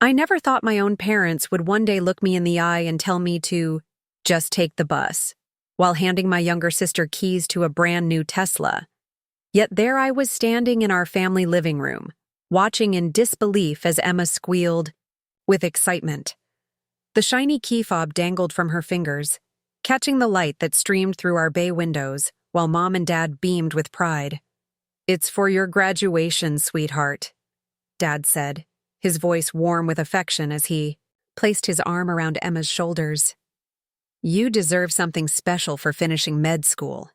I never thought my own parents would one day look me in the eye and tell me to just take the bus, while handing my younger sister keys to a brand new Tesla. Yet there I was standing in our family living room, watching in disbelief as Emma squealed with excitement. The shiny key fob dangled from her fingers, catching the light that streamed through our bay windows, while Mom and Dad beamed with pride. "It's for your graduation, sweetheart," Dad said, his voice warm with affection as he placed his arm around Emma's shoulders. "You deserve something special for finishing med school."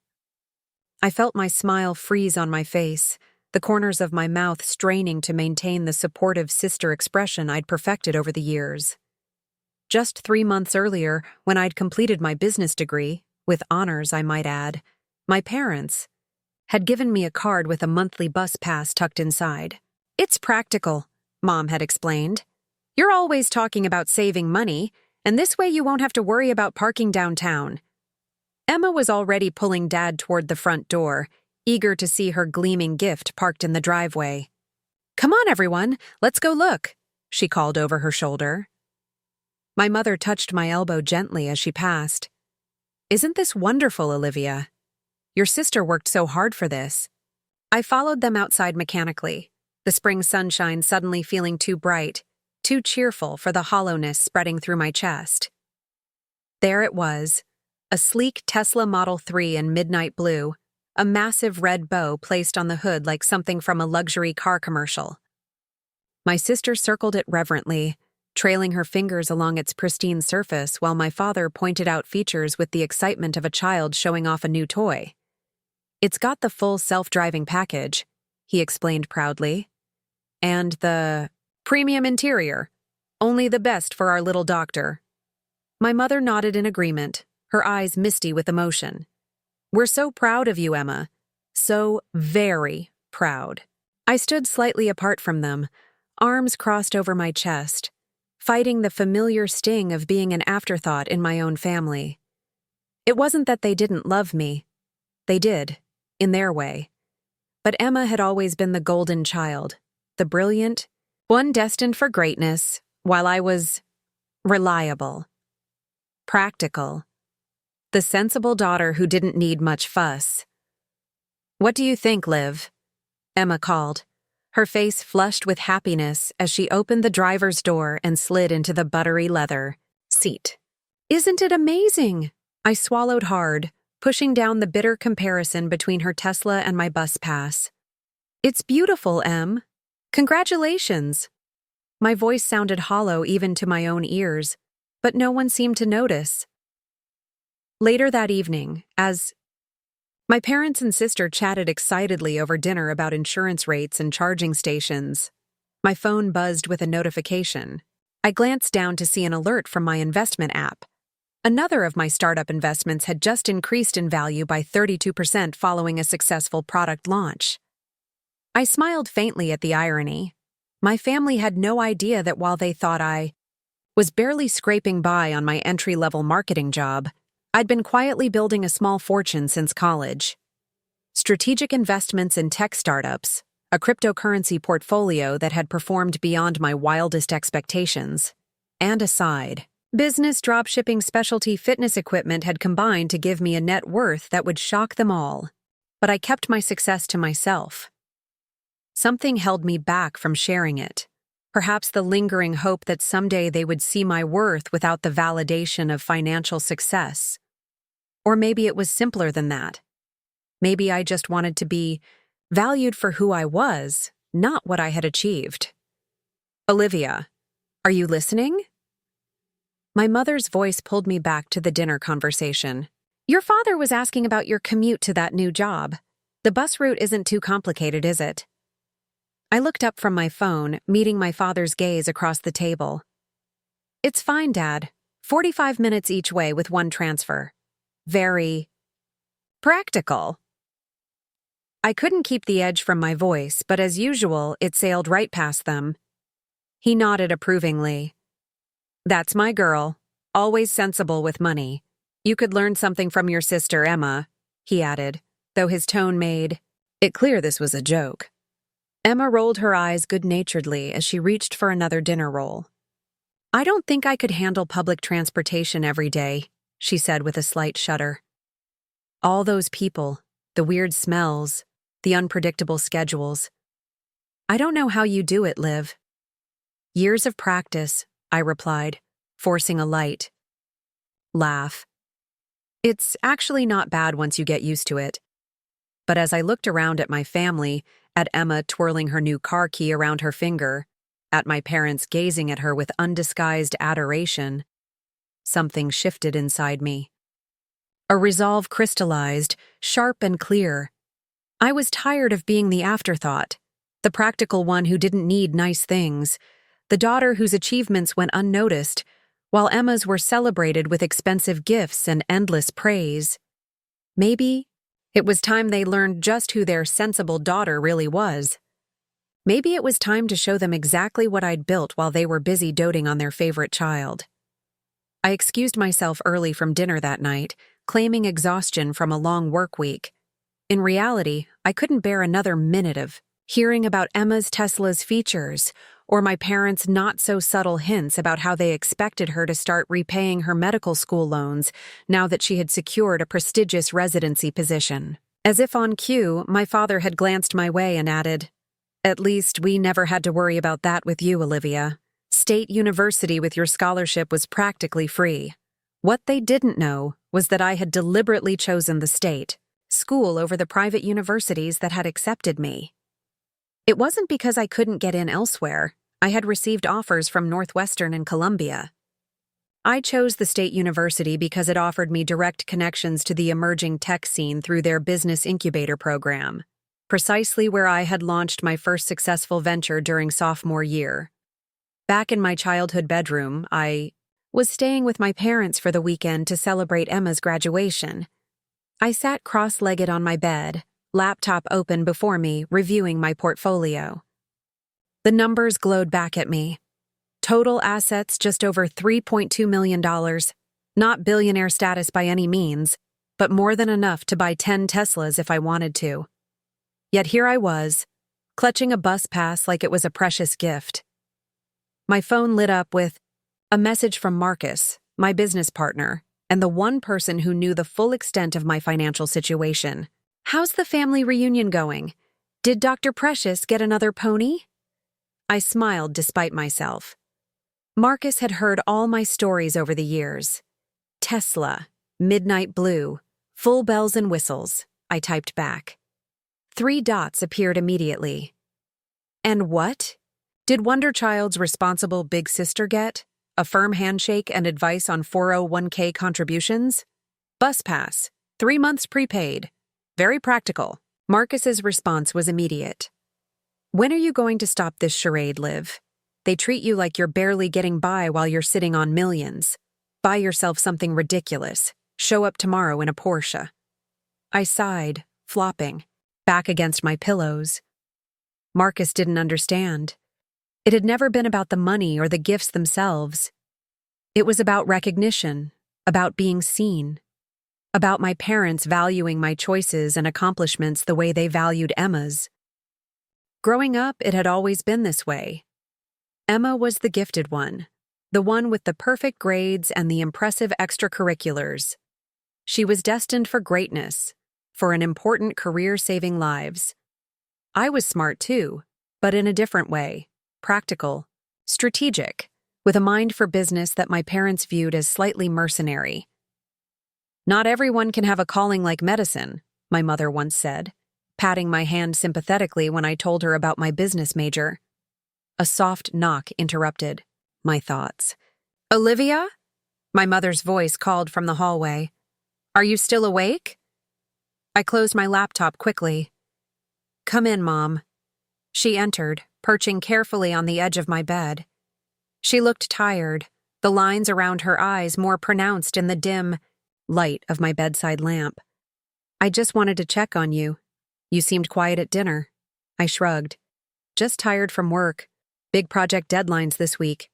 I felt my smile freeze on my face, the corners of my mouth straining to maintain the supportive sister expression I'd perfected over the years. Just 3 months earlier, when I'd completed my business degree, with honors I might add, my parents had given me a card with a monthly bus pass tucked inside. "It's practical," Mom had explained. "You're always talking about saving money, and this way you won't have to worry about parking downtown." Emma was already pulling Dad toward the front door, eager to see her gleaming gift parked in the driveway. "Come on, everyone, let's go look," she called over her shoulder. My mother touched my elbow gently as she passed. "Isn't this wonderful, Olivia? Your sister worked so hard for this." I followed them outside mechanically, the spring sunshine suddenly feeling too bright, too cheerful for the hollowness spreading through my chest. There it was, a sleek Tesla Model 3 in midnight blue, a massive red bow placed on the hood like something from a luxury car commercial. My sister circled it reverently, trailing her fingers along its pristine surface while my father pointed out features with the excitement of a child showing off a new toy. "It's got the full self-driving package," he explained proudly. "And the premium interior. Only the best for our little doctor." My mother nodded in agreement, her eyes misty with emotion. "We're so proud of you, Emma. So very proud." I stood slightly apart from them, arms crossed over my chest, fighting the familiar sting of being an afterthought in my own family. It wasn't that they didn't love me. They did, in their way. But Emma had always been the golden child, the brilliant, one destined for greatness, while I was reliable, practical, the sensible daughter who didn't need much fuss. "What do you think, Liv?" Emma called, her face flushed with happiness as she opened the driver's door and slid into the buttery leather seat. "Isn't it amazing?" I swallowed hard, pushing down the bitter comparison between her Tesla and my bus pass. "It's beautiful, Em. Congratulations." My voice sounded hollow even to my own ears, but no one seemed to notice. Later that evening, as my parents and sister chatted excitedly over dinner about insurance rates and charging stations, my phone buzzed with a notification. I glanced down to see an alert from my investment app. Another of my startup investments had just increased in value by 32% following a successful product launch. I smiled faintly at the irony. My family had no idea that while they thought I was barely scraping by on my entry-level marketing job, I'd been quietly building a small fortune since college. Strategic investments in tech startups, a cryptocurrency portfolio that had performed beyond my wildest expectations, and a side business dropshipping specialty fitness equipment had combined to give me a net worth that would shock them all. But I kept my success to myself. Something held me back from sharing it. Perhaps the lingering hope that someday they would see my worth without the validation of financial success. Or maybe it was simpler than that. Maybe I just wanted to be valued for who I was, not what I had achieved. "Olivia, are you listening?" My mother's voice pulled me back to the dinner conversation. "Your father was asking about your commute to that new job. The bus route isn't too complicated, is it?" I looked up from my phone, meeting my father's gaze across the table. "It's fine, Dad. 45 minutes each way with one transfer. Very practical." I couldn't keep the edge from my voice, but as usual, it sailed right past them. He nodded approvingly. "That's my girl. Always sensible with money. You could learn something from your sister, Emma," he added, though his tone made it clear this was a joke. Emma rolled her eyes good-naturedly as she reached for another dinner roll. I don't think I could handle public transportation every day, she said with a slight shudder. All those people, the weird smells, the unpredictable schedules. I don't know how you do it, Liv. Years of practice, I replied, forcing a light laugh. It's actually not bad once you get used to it. But as I looked around at my family, at Emma twirling her new car key around her finger, at my parents gazing at her with undisguised adoration, something shifted inside me. A resolve crystallized, sharp and clear. I was tired of being the afterthought, the practical one who didn't need nice things, the daughter whose achievements went unnoticed, while Emma's were celebrated with expensive gifts and endless praise. Maybe it was time they learned just who their sensible daughter really was. Maybe it was time to show them exactly what I'd built while they were busy doting on their favorite child. I excused myself early from dinner that night, claiming exhaustion from a long work week. In reality, I couldn't bear another minute of hearing about Tesla's features, or my parents' not-so-subtle hints about how they expected her to start repaying her medical school loans now that she had secured a prestigious residency position. As if on cue, my father had glanced my way and added, "At least we never had to worry about that with you, Olivia. State University with your scholarship was practically free." What they didn't know was that I had deliberately chosen the state school over the private universities that had accepted me. It wasn't because I couldn't get in elsewhere. I had received offers from Northwestern and Columbia. I chose the state university because it offered me direct connections to the emerging tech scene through their business incubator program, precisely where I had launched my first successful venture during sophomore year. Back in my childhood bedroom, I was staying with my parents for the weekend to celebrate Emma's graduation. I sat cross-legged on my bed, laptop open before me, reviewing my portfolio. The numbers glowed back at me. Total assets just over $3.2 million. Not billionaire status by any means, but more than enough to buy 10 Teslas if I wanted to. Yet here I was, clutching a bus pass like it was a precious gift. My phone lit up with a message from Marcus, my business partner, and the one person who knew the full extent of my financial situation. "How's the family reunion going? Did Dr. Precious get another pony?" I smiled despite myself. Marcus had heard all my stories over the years. Tesla, midnight blue, full bells and whistles, I typed back. 3 dots appeared immediately. And what did Wonder Child's responsible big sister get? A firm handshake and advice on 401k contributions? Bus pass, 3 months prepaid. Very practical. Marcus's response was immediate. "When are you going to stop this charade, Liv? They treat you like you're barely getting by while you're sitting on millions. Buy yourself something ridiculous. Show up tomorrow in a Porsche." I sighed, flopping, back against my pillows. Marcus didn't understand. It had never been about the money or the gifts themselves. It was about recognition, about being seen, about my parents valuing my choices and accomplishments the way they valued Emma's. Growing up, it had always been this way. Emma was the gifted one, the one with the perfect grades and the impressive extracurriculars. She was destined for greatness, for an important career saving lives. I was smart too, but in a different way. Practical, strategic, with a mind for business that my parents viewed as slightly mercenary. "Not everyone can have a calling like medicine," my mother once said, patting my hand sympathetically when I told her about my business major. A soft knock interrupted my thoughts. "Olivia?" My mother's voice called from the hallway. "Are you still awake?" I closed my laptop quickly. "Come in, Mom." She entered, perching carefully on the edge of my bed. She looked tired, the lines around her eyes more pronounced in the dim light of my bedside lamp. "I just wanted to check on you. You seemed quiet at dinner." I shrugged. "Just tired from work. Big project deadlines this week."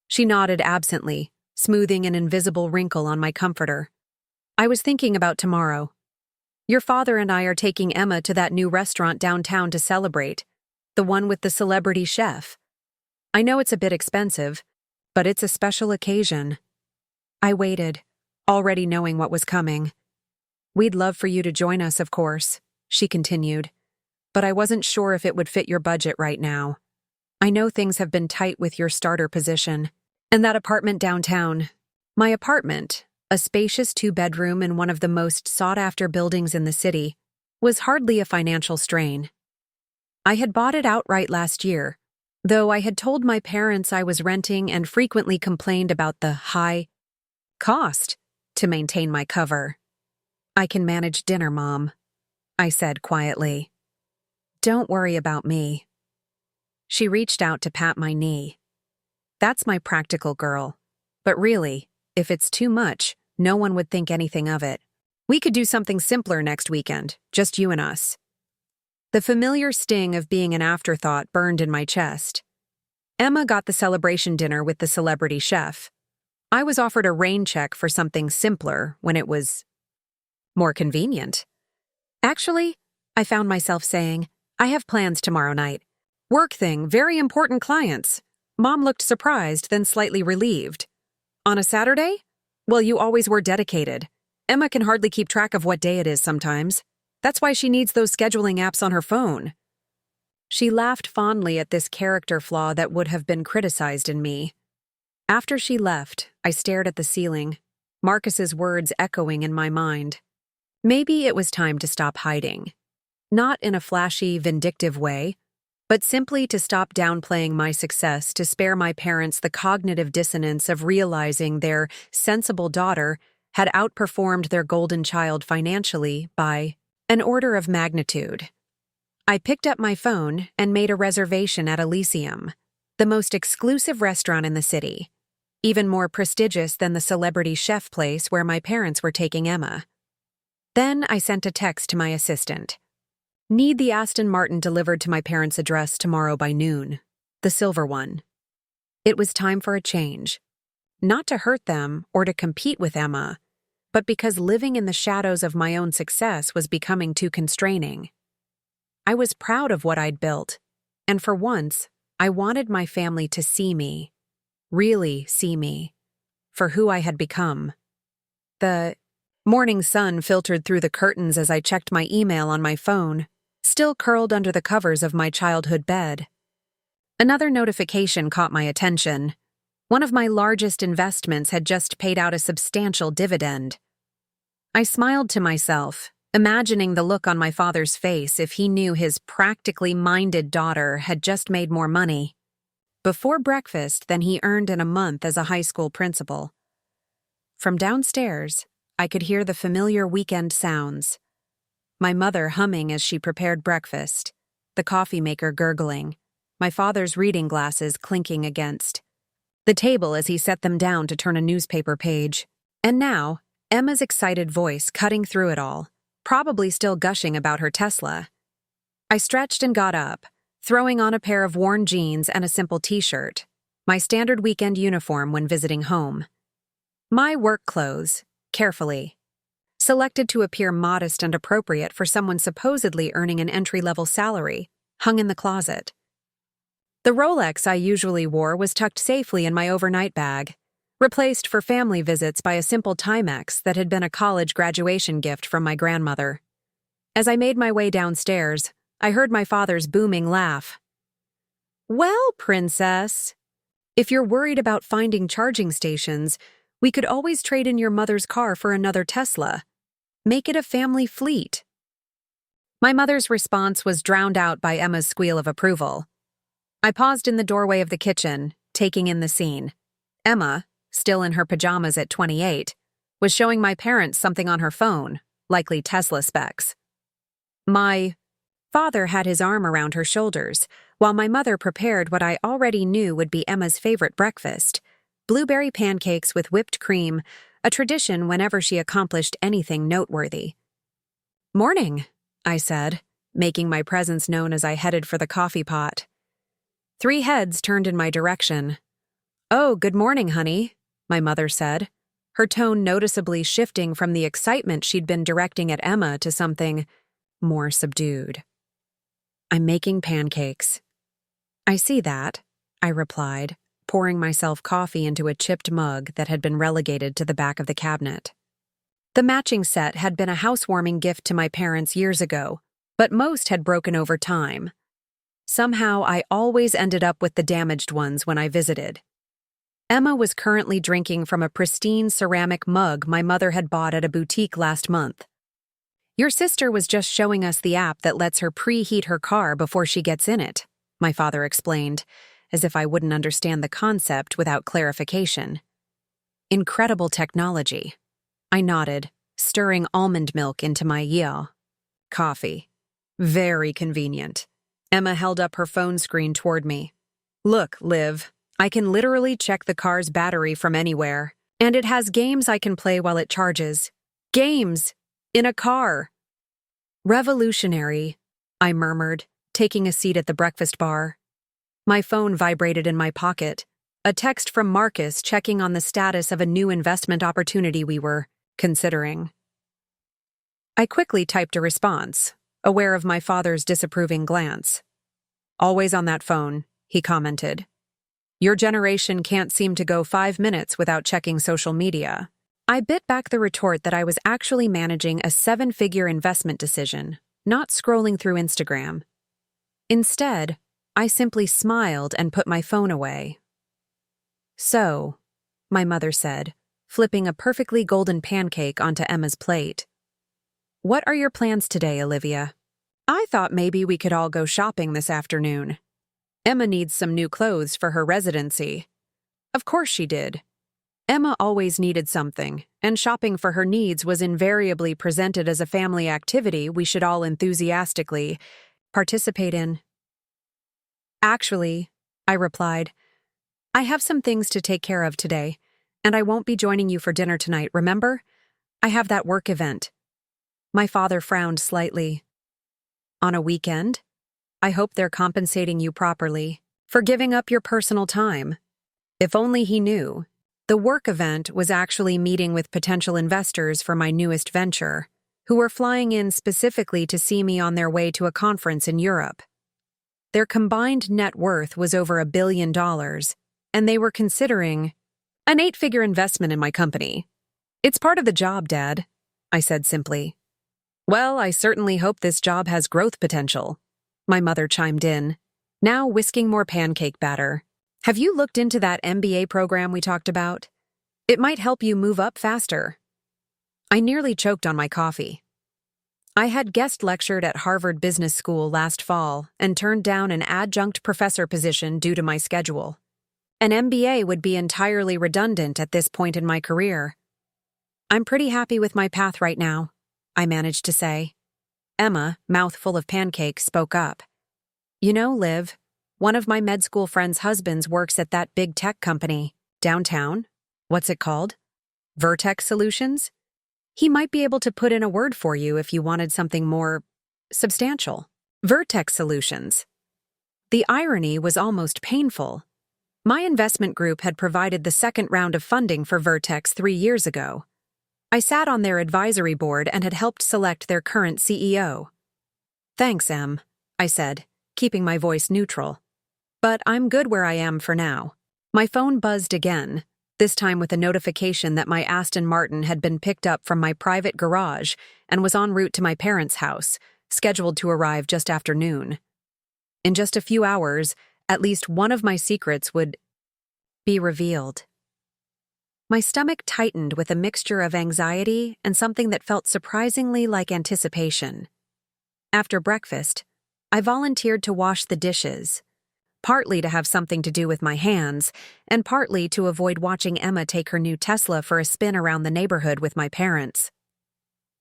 She nodded absently, smoothing an invisible wrinkle on my comforter. "I was thinking about tomorrow. Your father and I are taking Emma to that new restaurant downtown to celebrate, the one with the celebrity chef. I know it's a bit expensive, but it's a special occasion. I waited, already knowing what was coming. We'd love for you to join us, of course, she continued, but I wasn't sure if it would fit your budget right now. I know things have been tight with your starter position. And that apartment downtown. My apartment, a spacious 2-bedroom in one of the most sought-after buildings in the city, was hardly a financial strain. I had bought it outright last year, though I had told my parents I was renting and frequently complained about the high cost to maintain my cover. I can manage dinner, Mom, I said quietly. Don't worry about me. She reached out to pat my knee. That's my practical girl. But really, if it's too much, no one would think anything of it. We could do something simpler next weekend, just you and us. The familiar sting of being an afterthought burned in my chest. Emma got the celebration dinner with the celebrity chef. I was offered a rain check for something simpler when it was more convenient. Actually, I found myself saying, I have plans tomorrow night. Work thing, very important clients. Mom looked surprised, then slightly relieved. On a Saturday? Well, you always were dedicated. Emma can hardly keep track of what day it is sometimes. That's why she needs those scheduling apps on her phone. She laughed fondly at this character flaw that would have been criticized in me. After she left, I stared at the ceiling, Marcus's words echoing in my mind. Maybe it was time to stop hiding. Not in a flashy, vindictive way, but simply to stop downplaying my success to spare my parents the cognitive dissonance of realizing their sensible daughter had outperformed their golden child financially by an order of magnitude. I picked up my phone and made a reservation at Elysium, the most exclusive restaurant in the city, even more prestigious than the celebrity chef place where my parents were taking Emma. Then I sent a text to my assistant. Need the Aston Martin delivered to my parents' address tomorrow by noon, the silver one. It was time for a change. Not to hurt them or to compete with Emma, but because living in the shadows of my own success was becoming too constraining. I was proud of what I'd built, and for once, I wanted my family to see me, really see me, for who I had become. The morning sun filtered through the curtains as I checked my email on my phone, still curled under the covers of my childhood bed. Another notification caught my attention. One of my largest investments had just paid out a substantial dividend. I smiled to myself, imagining the look on my father's face if he knew his practically minded daughter had just made more money before breakfast than he earned in a month as a high school principal. From downstairs, I could hear the familiar weekend sounds. My mother humming as she prepared breakfast, the coffee maker gurgling, my father's reading glasses clinking against the table as he set them down to turn a newspaper page. And now, Emma's excited voice cutting through it all, probably still gushing about her Tesla. I stretched and got up, throwing on a pair of worn jeans and a simple t-shirt, my standard weekend uniform when visiting home. My work clothes, carefully selected to appear modest and appropriate for someone supposedly earning an entry-level salary, hung in the closet. The Rolex I usually wore was tucked safely in my overnight bag, replaced for family visits by a simple Timex that had been a college graduation gift from my grandmother. As I made my way downstairs, I heard my father's booming laugh. "Well, princess, if you're worried about finding charging stations, we could always trade in your mother's car for another Tesla. Make it a family fleet." My mother's response was drowned out by Emma's squeal of approval. I paused in the doorway of the kitchen, taking in the scene. Emma, still in her pajamas at 28, was showing my parents something on her phone, likely Tesla specs. My father had his arm around her shoulders, while my mother prepared what I already knew would be Emma's favorite breakfast, blueberry pancakes with whipped cream, a tradition whenever she accomplished anything noteworthy. "Morning," I said, making my presence known as I headed for the coffee pot. 3 heads turned in my direction. "Oh, good morning, honey," my mother said, her tone noticeably shifting from the excitement she'd been directing at Emma to something more subdued. "I'm making pancakes." "I see that," I replied, pouring myself coffee into a chipped mug that had been relegated to the back of the cabinet. The matching set had been a housewarming gift to my parents years ago, but most had broken over time. Somehow, I always ended up with the damaged ones when I visited. Emma was currently drinking from a pristine ceramic mug my mother had bought at a boutique last month. "Your sister was just showing us the app that lets her preheat her car before she gets in it," my father explained, as if I wouldn't understand the concept without clarification. "Incredible technology." I nodded, stirring almond milk into my coffee. "Very convenient." Emma held up her phone screen toward me. "Look, Liv, I can literally check the car's battery from anywhere, and it has games I can play while it charges." "Games! In a car!" "Revolutionary," I murmured, taking a seat at the breakfast bar. My phone vibrated in my pocket, a text from Marcus checking on the status of a new investment opportunity we were considering. I quickly typed a response, aware of my father's disapproving glance. "Always on that phone," he commented. "Your generation can't seem to go 5 minutes without checking social media." I bit back the retort that I was actually managing a 7-figure investment decision, not scrolling through Instagram. Instead, I simply smiled and put my phone away. "So," my mother said, flipping a perfectly golden pancake onto Emma's plate. "What are your plans today, Olivia?" "I thought maybe we could all go shopping this afternoon. Emma needs some new clothes for her residency." Of course she did. Emma always needed something, and shopping for her needs was invariably presented as a family activity we should all enthusiastically participate in. "Actually," I replied, "I have some things to take care of today, and I won't be joining you for dinner tonight, remember? I have that work event." My father frowned slightly. "On a weekend? I hope they're compensating you properly for giving up your personal time." If only he knew. The work event was actually meeting with potential investors for my newest venture, who were flying in specifically to see me on their way to a conference in Europe. Their combined net worth was over $1 billion, and they were considering an 8-figure investment in my company. "It's part of the job, Dad," I said simply. "Well, I certainly hope this job has growth potential," my mother chimed in, now whisking more pancake batter. "Have you looked into that MBA program we talked about? It might help you move up faster." I nearly choked on my coffee. I had guest lectured at Harvard Business School last fall and turned down an adjunct professor position due to my schedule. An MBA would be entirely redundant at this point in my career. "I'm pretty happy with my path right now," I managed to say. Emma, mouth full of pancakes, spoke up. "You know, Liv, one of my med school friends' husbands works at that big tech company, downtown. What's it called? Vertex Solutions? He might be able to put in a word for you if you wanted something more substantial." Vertex Solutions. The irony was almost painful. My investment group had provided the second round of funding for Vertex 3 years ago. I sat on their advisory board and had helped select their current CEO. "Thanks, Em," I said, keeping my voice neutral. "But I'm good where I am for now." My phone buzzed again, this time with a notification that my Aston Martin had been picked up from my private garage and was en route to my parents' house, scheduled to arrive just after noon. In just a few hours, at least one of my secrets would be revealed. My stomach tightened with a mixture of anxiety and something that felt surprisingly like anticipation. After breakfast, I volunteered to wash the dishes, partly to have something to do with my hands, and partly to avoid watching Emma take her new Tesla for a spin around the neighborhood with my parents.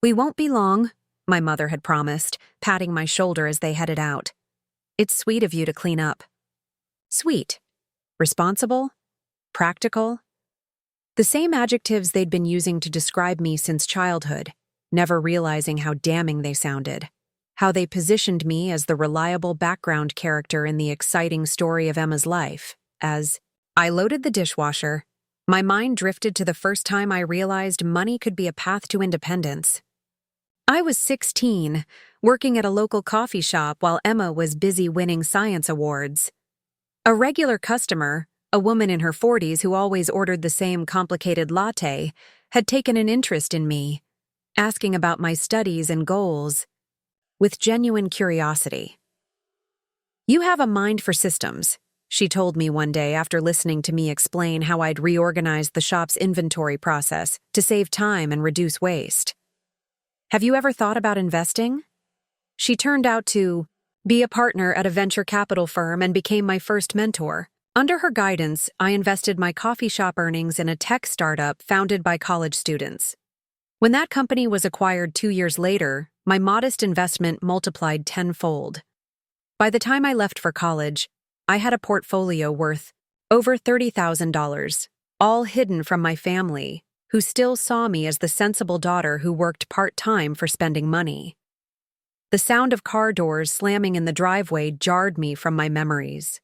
"We won't be long," my mother had promised, patting my shoulder as they headed out. "It's sweet of you to clean up." Sweet. Responsible. Practical. The same adjectives they'd been using to describe me since childhood, never realizing how damning they sounded. How they positioned me as the reliable background character in the exciting story of Emma's life. As I loaded the dishwasher, my mind drifted to the first time I realized money could be a path to independence. I was 16, working at a local coffee shop while Emma was busy winning science awards. A regular customer, a woman in her 40s who always ordered the same complicated latte, had taken an interest in me, asking about my studies and goals with genuine curiosity. "You have a mind for systems," she told me one day after listening to me explain how I'd reorganized the shop's inventory process to save time and reduce waste. "Have you ever thought about investing?" She turned out to be a partner at a venture capital firm and became my first mentor. Under her guidance, I invested my coffee shop earnings in a tech startup founded by college students. When that company was acquired 2 years later, my modest investment multiplied tenfold. By the time I left for college, I had a portfolio worth over $30,000, all hidden from my family, who still saw me as the sensible daughter who worked part-time for spending money. The sound of car doors slamming in the driveway jarred me from my memories.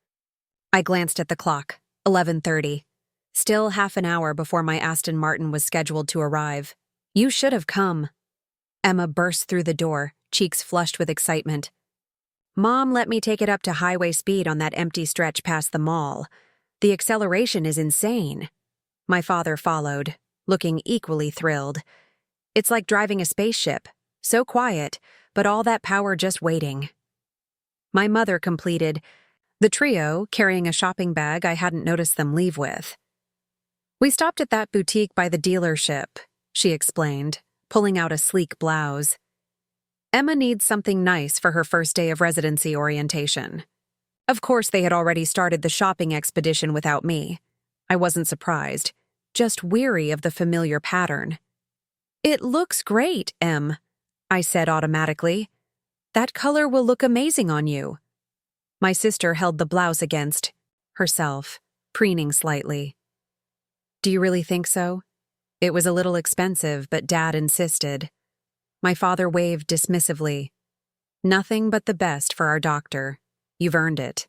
I glanced at the clock, 11:30. Still half an hour before my Aston Martin was scheduled to arrive. "You should have come." Emma burst through the door, cheeks flushed with excitement. "Mom let me take it up to highway speed on that empty stretch past the mall. The acceleration is insane." My father followed, looking equally thrilled. "It's like driving a spaceship. So quiet, but all that power just waiting." My mother completed the trio, carrying a shopping bag I hadn't noticed them leave with. "We stopped at that boutique by the dealership," she explained, pulling out a sleek blouse. "Emma needs something nice for her first day of residency orientation." Of course, they had already started the shopping expedition without me. I wasn't surprised, just weary of the familiar pattern. "It looks great, Em," I said automatically. "That color will look amazing on you." My sister held the blouse against herself, preening slightly. "Do you really think so?" It was a little expensive, but Dad insisted. My father waved dismissively. "Nothing but the best for our doctor. You've earned it."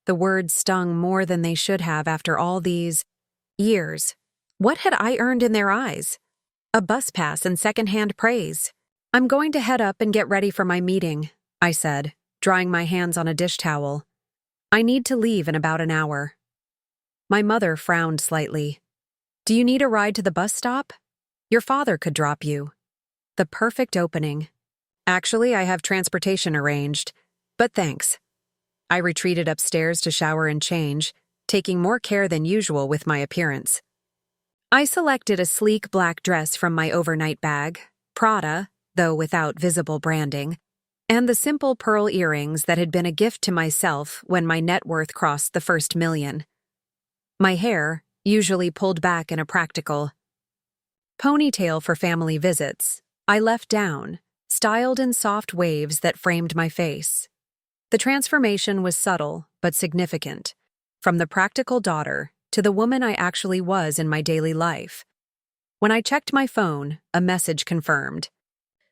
The words stung more than they should have after all these years. What had I earned in their eyes? A bus pass and secondhand praise. "I'm going to head up and get ready for my meeting," I said, drying my hands on a dish towel. "I need to leave in about an hour." My mother frowned slightly. "Do you need a ride to the bus stop? Your father could drop you." The perfect opening. "Actually, I have transportation arranged, but thanks." I retreated upstairs to shower and change, taking more care than usual with my appearance. I selected a sleek black dress from my overnight bag, Prada, though without visible branding, and the simple pearl earrings that had been a gift to myself when my net worth crossed the first million. My hair, usually pulled back in a practical ponytail for family visits, I left down, styled in soft waves that framed my face. The transformation was subtle but significant, from the practical daughter to the woman I actually was in my daily life. When I checked my phone, a message confirmed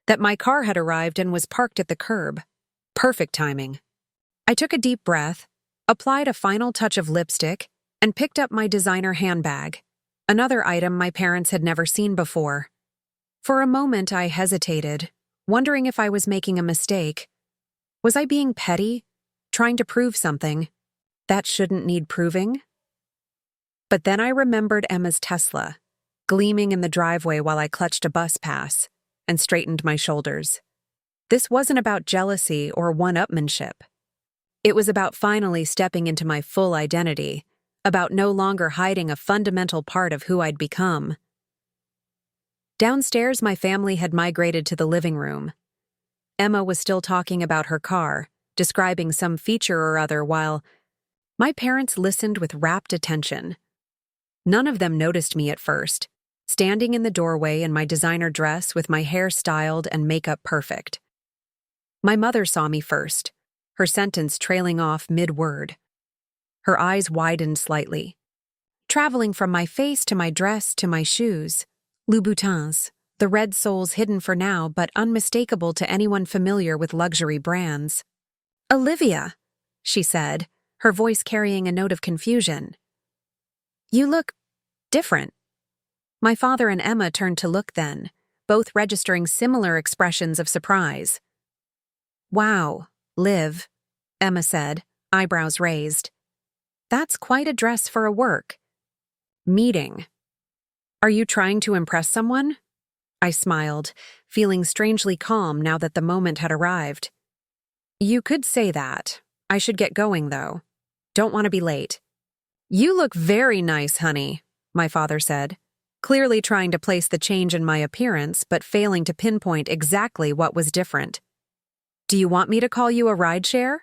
that my car had arrived and was parked at the curb. Perfect timing. I took a deep breath, applied a final touch of lipstick, and picked up my designer handbag, another item my parents had never seen before. For a moment I hesitated, wondering if I was making a mistake. Was I being petty, trying to prove something that shouldn't need proving? But then I remembered Emma's Tesla, gleaming in the driveway while I clutched a bus pass, and straightened my shoulders. This wasn't about jealousy or one-upmanship. It was about finally stepping into my full identity, about no longer hiding a fundamental part of who I'd become. Downstairs, my family had migrated to the living room. Emma was still talking about her car, describing some feature or other, while my parents listened with rapt attention. None of them noticed me at first, standing in the doorway in my designer dress with my hair styled and makeup perfect. My mother saw me first, her sentence trailing off mid-word. Her eyes widened slightly, traveling from my face to my dress to my shoes. Louboutins, the red soles hidden for now but unmistakable to anyone familiar with luxury brands. "Olivia," she said, her voice carrying a note of confusion. "You look different." My father and Emma turned to look then, both registering similar expressions of surprise. "Wow, Liv," Emma said, eyebrows raised. That's quite a dress for a work meeting. Are you trying to impress someone? I smiled, feeling strangely calm now that the moment had arrived. You could say that. I should get going, though. Don't want to be late. You look very nice, honey, my father said, clearly trying to place the change in my appearance but failing to pinpoint exactly what was different. Do you want me to call you a rideshare?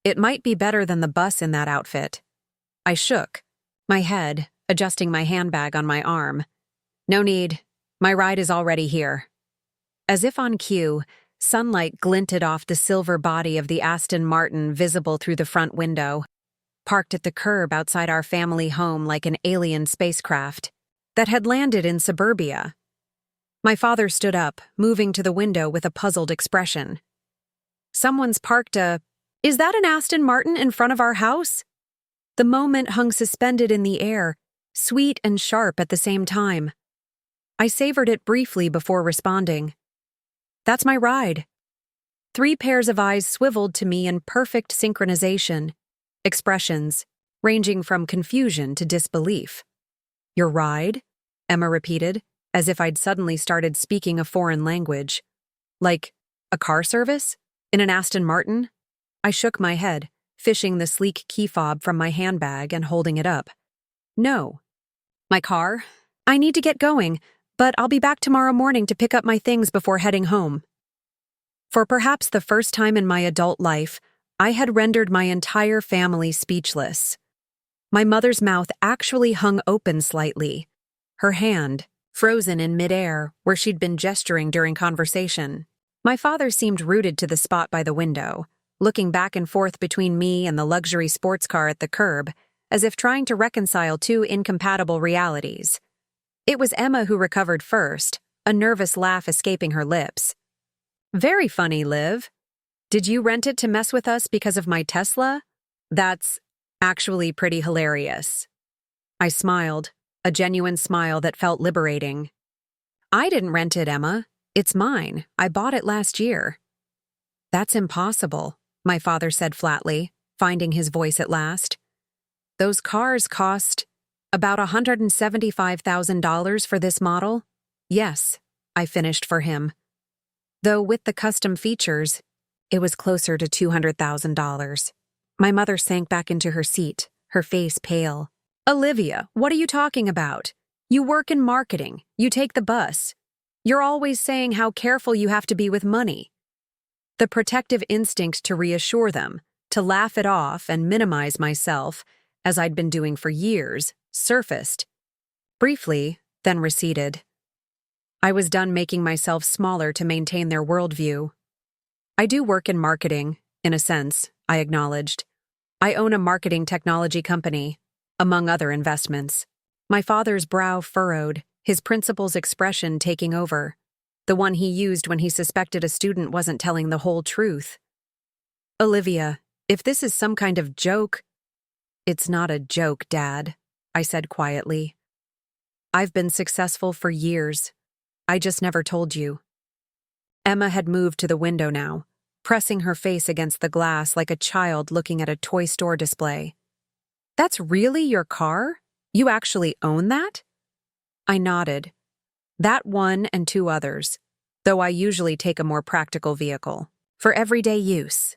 It might be better than the bus in that outfit. I shook my head, adjusting my handbag on my arm. No need. My ride is already here. As if on cue, sunlight glinted off the silver body of the Aston Martin visible through the front window, parked at the curb outside our family home like an alien spacecraft that had landed in suburbia. My father stood up, moving to the window with a puzzled expression. Someone's parked a... Is that an Aston Martin in front of our house? The moment hung suspended in the air, sweet and sharp at the same time. I savored it briefly before responding. That's my ride. 3 pairs of eyes swiveled to me in perfect synchronization, expressions ranging from confusion to disbelief. Your ride? Emma repeated, as if I'd suddenly started speaking a foreign language. Like, a car service? In an Aston Martin? I shook my head, fishing the sleek key fob from my handbag and holding it up. No. My car? I need to get going, but I'll be back tomorrow morning to pick up my things before heading home. For perhaps the first time in my adult life, I had rendered my entire family speechless. My mother's mouth actually hung open slightly, her hand frozen in midair where she'd been gesturing during conversation. My father seemed rooted to the spot by the window, looking back and forth between me and the luxury sports car at the curb, as if trying to reconcile 2 incompatible realities. It was Emma who recovered first, a nervous laugh escaping her lips. Very funny, Liv. Did you rent it to mess with us because of my Tesla? That's actually pretty hilarious. I smiled, a genuine smile that felt liberating. I didn't rent it, Emma. It's mine. I bought it last year. That's impossible, my father said flatly, finding his voice at last. Those cars cost about $175,000 for this model? Yes, I finished for him. Though with the custom features, it was closer to $200,000. My mother sank back into her seat, her face pale. Olivia, what are you talking about? You work in marketing. You take the bus. You're always saying how careful you have to be with money. The protective instinct to reassure them, to laugh it off and minimize myself, as I'd been doing for years, surfaced. Briefly, then receded. I was done making myself smaller to maintain their worldview. I do work in marketing, in a sense, I acknowledged. I own a marketing technology company, among other investments. My father's brow furrowed, his principal's expression taking over, the one he used when he suspected a student wasn't telling the whole truth. Olivia, if this is some kind of joke... It's not a joke, Dad, I said quietly. I've been successful for years. I just never told you. Emma had moved to the window now, pressing her face against the glass like a child looking at a toy store display. That's really your car? You actually own that? I nodded. That one and 2 others, though I usually take a more practical vehicle, for everyday use.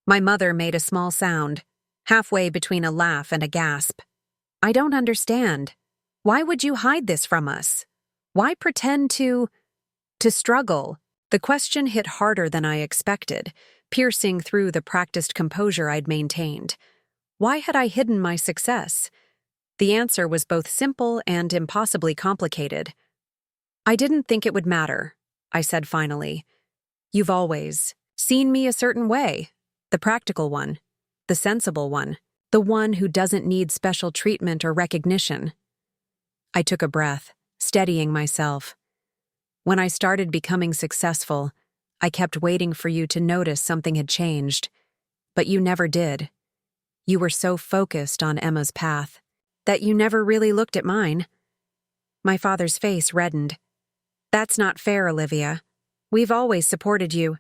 My mother made a small sound, halfway between a laugh and a gasp. I don't understand. Why would you hide this from us? Why pretend to struggle? The question hit harder than I expected, piercing through the practiced composure I'd maintained. Why had I hidden my success? The answer was both simple and impossibly complicated. I didn't think it would matter, I said finally. You've always seen me a certain way, the practical one, the sensible one, the one who doesn't need special treatment or recognition. I took a breath, steadying myself. When I started becoming successful, I kept waiting for you to notice something had changed, but you never did. You were so focused on Emma's path that you never really looked at mine. My father's face reddened. That's not fair, Olivia. We've always supported you.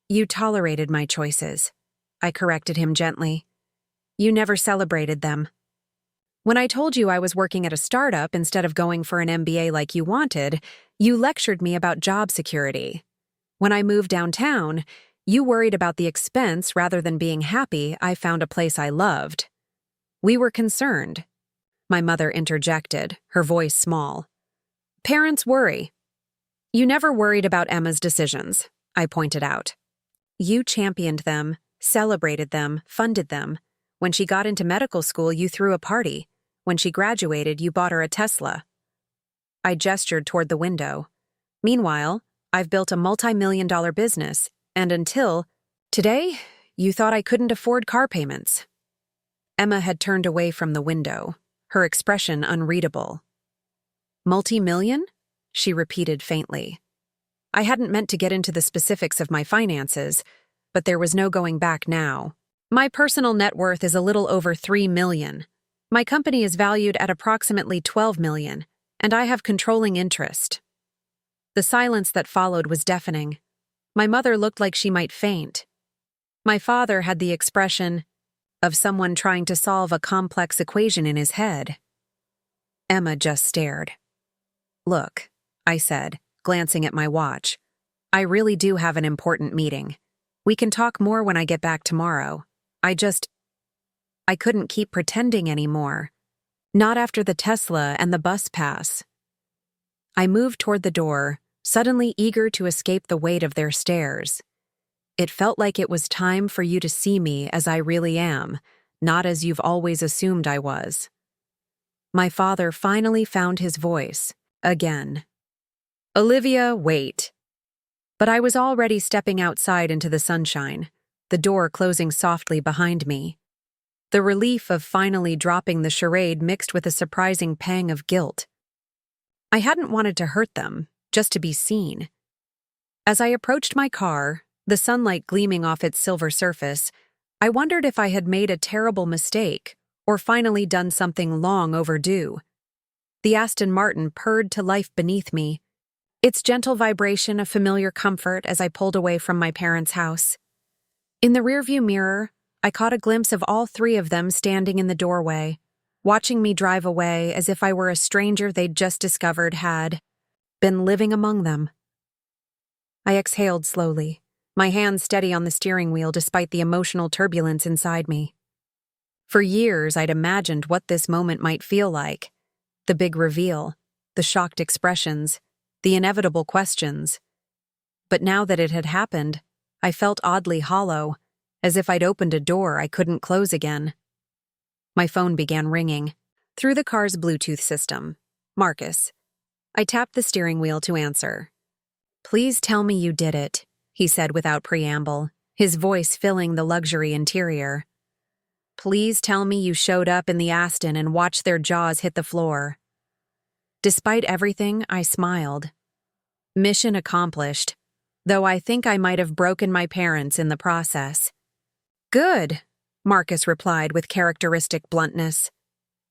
You tolerated my choices. I corrected him gently. You never celebrated them. When I told you I was working at a startup instead of going for an MBA like you wanted, you lectured me about job security. When I moved downtown, you worried about the expense rather than being happy I found a place I loved. We were concerned. My mother interjected, her voice small. Parents worry. You never worried about Emma's decisions, I pointed out. You championed them, celebrated them, funded them. When she got into medical school, you threw a party. When she graduated, you bought her a Tesla. I gestured toward the window. Meanwhile, I've built a multi-million-dollar business, and until today, you thought I couldn't afford car payments. Emma had turned away from the window, her expression unreadable. Multi-million? She repeated faintly. I hadn't meant to get into the specifics of my finances, but there was no going back now. My personal net worth is a little over $3 million. My company is valued at approximately $12 million, and I have controlling interest. The silence that followed was deafening. My mother looked like she might faint. My father had the expression of someone trying to solve a complex equation in his head. Emma just stared. Look, I said, glancing at my watch. I really do have an important meeting. We can talk more when I get back tomorrow. I couldn't keep pretending anymore. Not after the Tesla and the bus pass. I moved toward the door, suddenly eager to escape the weight of their stares. It felt like it was time for you to see me as I really am, not as you've always assumed I was. My father finally found his voice, again. Olivia, wait. But I was already stepping outside into the sunshine, the door closing softly behind me. The relief of finally dropping the charade mixed with a surprising pang of guilt. I hadn't wanted to hurt them, just to be seen. As I approached my car, the sunlight gleaming off its silver surface, I wondered if I had made a terrible mistake or finally done something long overdue. The Aston Martin purred to life beneath me, its gentle vibration a familiar comfort as I pulled away from my parents' house. In the rearview mirror, I caught a glimpse of all three of them standing in the doorway, watching me drive away as if I were a stranger they'd just discovered had been living among them. I exhaled slowly, my hands steady on the steering wheel despite the emotional turbulence inside me. For years, I'd imagined what this moment might feel like. The big reveal, the shocked expressions, the inevitable questions. But now that it had happened, I felt oddly hollow, as if I'd opened a door I couldn't close again. My phone began ringing. Through the car's Bluetooth system. Marcus. I tapped the steering wheel to answer. Please tell me you did it, he said without preamble, his voice filling the luxury interior. Please tell me you showed up in the Aston and watched their jaws hit the floor. Despite everything, I smiled. Mission accomplished, though I think I might have broken my parents in the process. Good, Marcus replied with characteristic bluntness.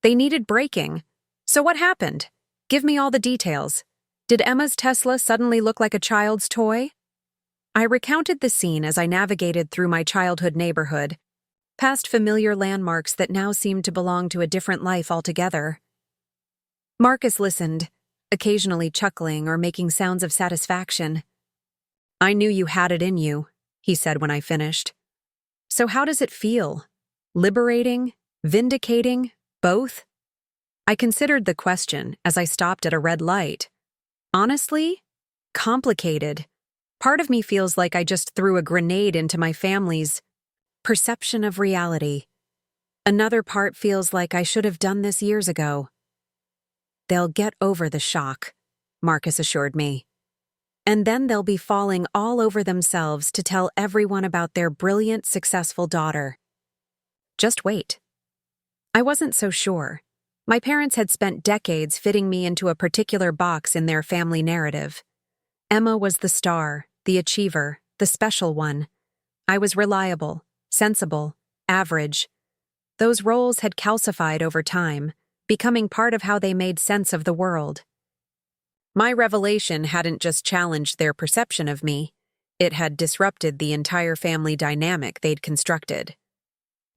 They needed braking. So what happened? Give me all the details. Did Emma's Tesla suddenly look like a child's toy? I recounted the scene as I navigated through my childhood neighborhood, past familiar landmarks that now seemed to belong to a different life altogether. Marcus listened, occasionally chuckling or making sounds of satisfaction. I knew you had it in you, he said when I finished. So how does it feel? Liberating? Vindicating? Both? I considered the question as I stopped at a red light. Honestly? Complicated. Part of me feels like I just threw a grenade into my family's perception of reality. Another part feels like I should have done this years ago. They'll get over the shock, Marcus assured me. And then they'll be falling all over themselves to tell everyone about their brilliant, successful daughter. Just wait. I wasn't so sure. My parents had spent decades fitting me into a particular box in their family narrative. Emma was the star, the achiever, the special one. I was reliable, sensible, average. Those roles had calcified over time, becoming part of how they made sense of the world. My revelation hadn't just challenged their perception of me, it had disrupted the entire family dynamic they'd constructed.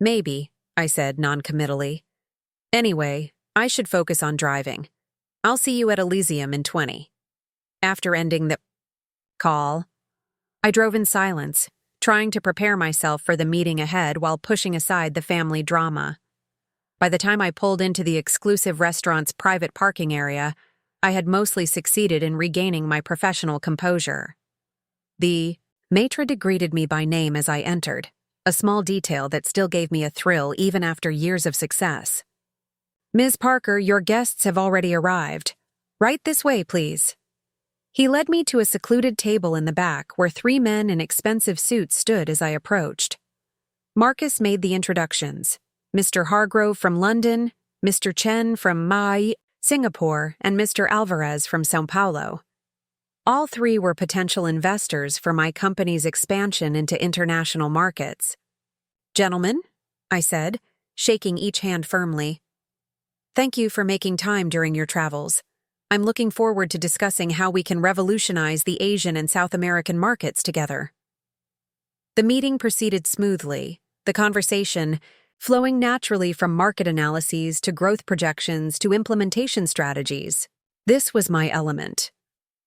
Maybe, I said noncommittally. Anyway, I should focus on driving. I'll see you at Elysium in 20. After ending the call, I drove in silence, trying to prepare myself for the meeting ahead while pushing aside the family drama. By the time I pulled into the exclusive restaurant's private parking area, I had mostly succeeded in regaining my professional composure. The maitre d' greeted me by name as I entered, a small detail that still gave me a thrill even after years of success. "Ms. Parker, your guests have already arrived. Right this way, please." He led me to a secluded table in the back where 3 men in expensive suits stood as I approached. Marcus made the introductions. Mr. Hargrove from London, Mr. Chen from Singapore, and Mr. Alvarez from São Paulo. All 3 were potential investors for my company's expansion into international markets. "Gentlemen," I said, shaking each hand firmly, "thank you for making time during your travels. I'm looking forward to discussing how we can revolutionize the Asian and South American markets together." The meeting proceeded smoothly, the conversation flowing naturally from market analyses to growth projections to implementation strategies. This was my element,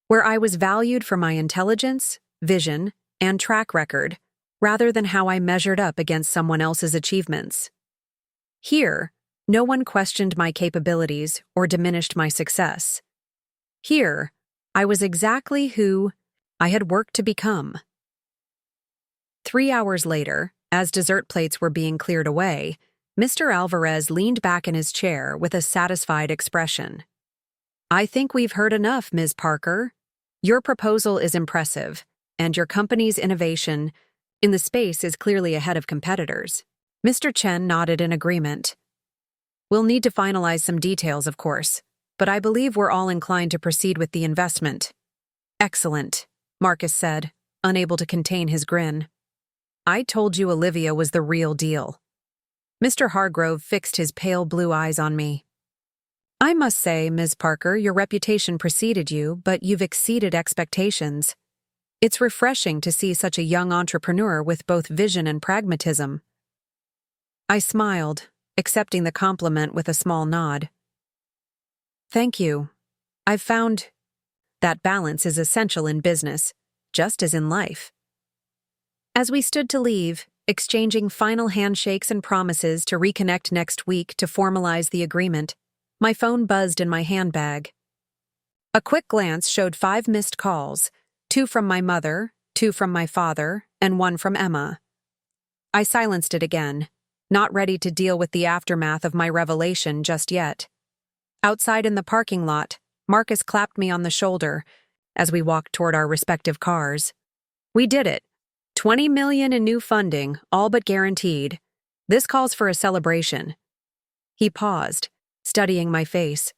where I was valued for my intelligence, vision, and track record, rather than how I measured up against someone else's achievements. Here, no one questioned my capabilities or diminished my success. Here, I was exactly who I had worked to become. 3 hours later, as dessert plates were being cleared away, Mr. Alvarez leaned back in his chair with a satisfied expression. "I think we've heard enough, Ms. Parker. Your proposal is impressive, and your company's innovation in the space is clearly ahead of competitors." Mr. Chen nodded in agreement. "We'll need to finalize some details, of course, but I believe we're all inclined to proceed with the investment." "Excellent," Marcus said, unable to contain his grin. "I told you Olivia was the real deal." Mr. Hargrove fixed his pale blue eyes on me. "I must say, Ms. Parker, your reputation preceded you, but you've exceeded expectations. It's refreshing to see such a young entrepreneur with both vision and pragmatism." I smiled, accepting the compliment with a small nod. "Thank you. I've found that balance is essential in business, just as in life." As we stood to leave, exchanging final handshakes and promises to reconnect next week to formalize the agreement, my phone buzzed in my handbag. A quick glance showed 5 missed calls, 2 from my mother, 2 from my father, and 1 from Emma. I silenced it again, not ready to deal with the aftermath of my revelation just yet. Outside in the parking lot, Marcus clapped me on the shoulder as we walked toward our respective cars. "We did it. 20 million in new funding, all but guaranteed. This calls for a celebration." He paused, studying my face.